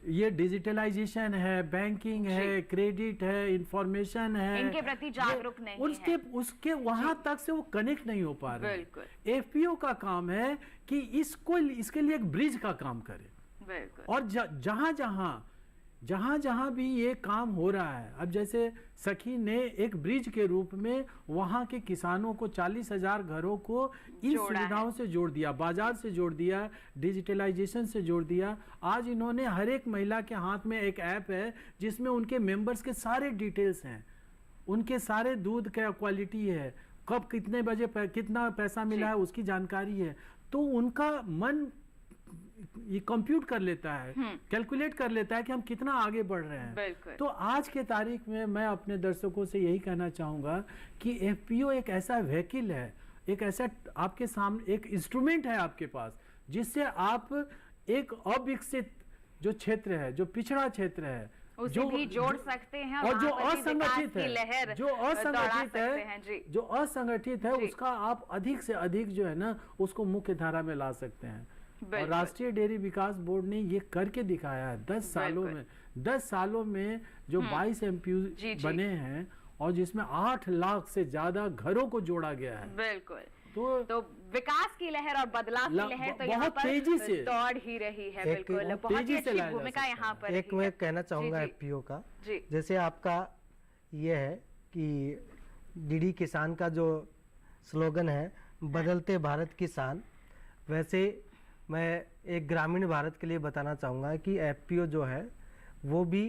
ये डिजिटलाइजेशन है, बैंकिंग है, क्रेडिट है, इंफॉर्मेशन है, इनके प्रति जागरूक नहीं है, उसके वहां तक से वो कनेक्ट नहीं हो पा रहे। बिल्कुल। एफपीओ का काम है कि इसके लिए एक ब्रिज का काम करे। बिल्कुल। और जहां जहां भी ये काम हो रहा है, अब जैसे सखी ने एक ब्रिज के रूप में वहां के किसानों को 40,000 घरों को इन सुविधाओं से जोड़ दिया, बाजार से जोड़ दिया, डिजिटलाइजेशन से जोड़ दिया। आज इन्होंने हर एक महिला के हाथ में एक ऐप है जिसमें उनके मेंबर्स के सारे डिटेल्स हैं, उनके सारे दूध का क्वालिटी है, कब कितने बजे कितना पैसा मिला है उसकी जानकारी है। तो उनका मन ये कंप्यूट कर लेता है, कैलकुलेट कर लेता है कि हम कितना आगे बढ़ रहे हैं। तो आज के तारीख में मैं अपने दर्शकों से यही कहना चाहूँगा कि एफपीओ एक ऐसा व्हीकल है, एक ऐसा आपके सामने एक इंस्ट्रूमेंट है आपके पास, जिससे आप एक अविकसित जो क्षेत्र है, जो पिछड़ा क्षेत्र है, उसे भी जोड़ सकते हैं और जो असंगठित है, जो असंगठित है उसका आप अधिक से अधिक जो है ना उसको मुख्य धारा में ला सकते हैं। और राष्ट्रीय डेयरी विकास बोर्ड ने ये करके दिखाया है 10 सालों में जो 22 एमपीयू बने हैं और जिसमें 8 लाख से ज्यादा घरों को जोड़ा गया है। बिल्कुल। तो विकास की लहर और बदलाव की लहर तो यहाँ पर तेजी से दौड़ ही रही है। बिल्कुल, बहुत ही अच्छी भूमिका यहाँ पर। एक मैं कहना चाहूंगा एफपीओ का, जैसे आपका ये है कि डीडी किसान का जो स्लोगन है बदलते भारत किसान, वैसे मैं एक ग्रामीण भारत के लिए बताना चाहूँगा कि एफपीओ जो है वो भी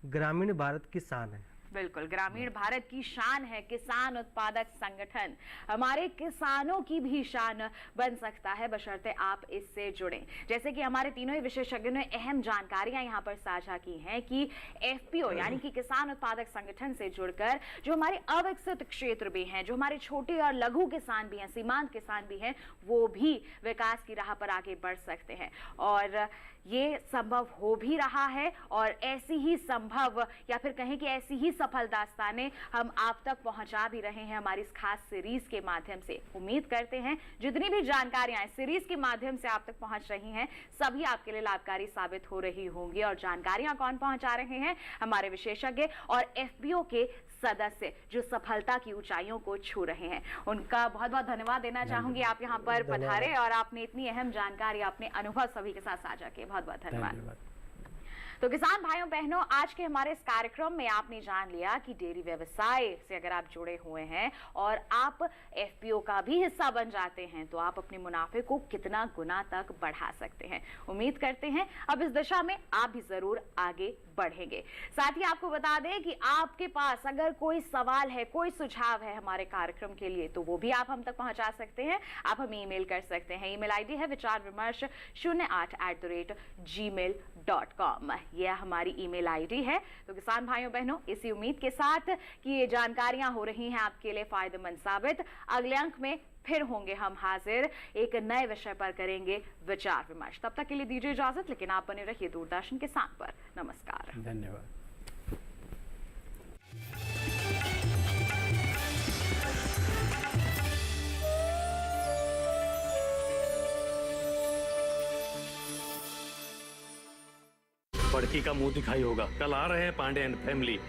ग्रामीण भारत किसान है। बिल्कुल, ग्रामीण भारत की शान है किसान उत्पादक संगठन। हमारे किसानों की भी शान बन सकता है बशर्ते आप इससे जुड़ें। जैसे कि हमारे तीनों ही विशेषज्ञों ने अहम जानकारियां यहाँ पर साझा की हैं कि एफपीओ यानी कि किसान उत्पादक संगठन से जुड़कर जो हमारे अविकसित क्षेत्र भी हैं, जो हमारे छोटे और लघु किसान भी हैं, सीमांत किसान भी हैं, वो भी विकास की राह पर आगे बढ़ सकते हैं। और ये संभव हो भी रहा है और ऐसी ही संभव या फिर कहें कि ऐसी ही सफल दास्तानें हम आप तक पहुंचा भी रहे हैं हमारी इस खास सीरीज के माध्यम से। उम्मीद करते हैं जितनी भी जानकारियां इस सीरीज के माध्यम से आप तक पहुंच रही हैं सभी आपके लिए लाभकारी साबित हो रही होंगी। और जानकारियां कौन पहुंचा रहे हैं? हमारे विशेषज्ञ और एफपीओ के सदस्य जो सफलता की ऊंचाइयों को छू रहे हैं। उनका बहुत बहुत धन्यवाद देना चाहूंगी। आप यहाँ पर पधारे और आपने इतनी अहम जानकारी, अपने अनुभव सभी के साथ साझा किए। बहुत बहुत धन्यवाद। तो किसान भाइयों बहनों, आज के हमारे इस कार्यक्रम में आपने जान लिया कि डेयरी व्यवसाय से अगर आप जुड़े हुए हैं और आप एफपीओ का भी हिस्सा बन जाते हैं तो आप अपने मुनाफे को कितना गुना तक बढ़ा सकते हैं। उम्मीद करते हैं अब इस दिशा में आप भी जरूर आगे बढ़ेंगे। साथ ही आपको बता दें कि आपके पास अगर कोई सवाल है, कोई सुझाव है हमारे कार्यक्रम के लिए तो वो भी आप हम तक पहुंचा सकते हैं। आप हमें ईमेल कर सकते हैं। ईमेल आईडी है vichar-vimarsh08@gmail.com। यह हमारी ईमेल आईडी है। तो किसान भाइयों बहनों, इसी उम्मीद के साथ कि ये जानकारियां हो रही हैं आपके लिए फायदेमंद साबित, अगले अंक में फिर होंगे हम हाजिर, एक नए विषय पर करेंगे विचार विमर्श। तब तक के लिए दीजिए इजाजत, लेकिन आप बने रहिए दूरदर्शन किसान पर। नमस्कार। धन्यवाद। बड़की का मुंह दिखाई होगा। कल आ रहे हैं पांडे एंड फैमिली।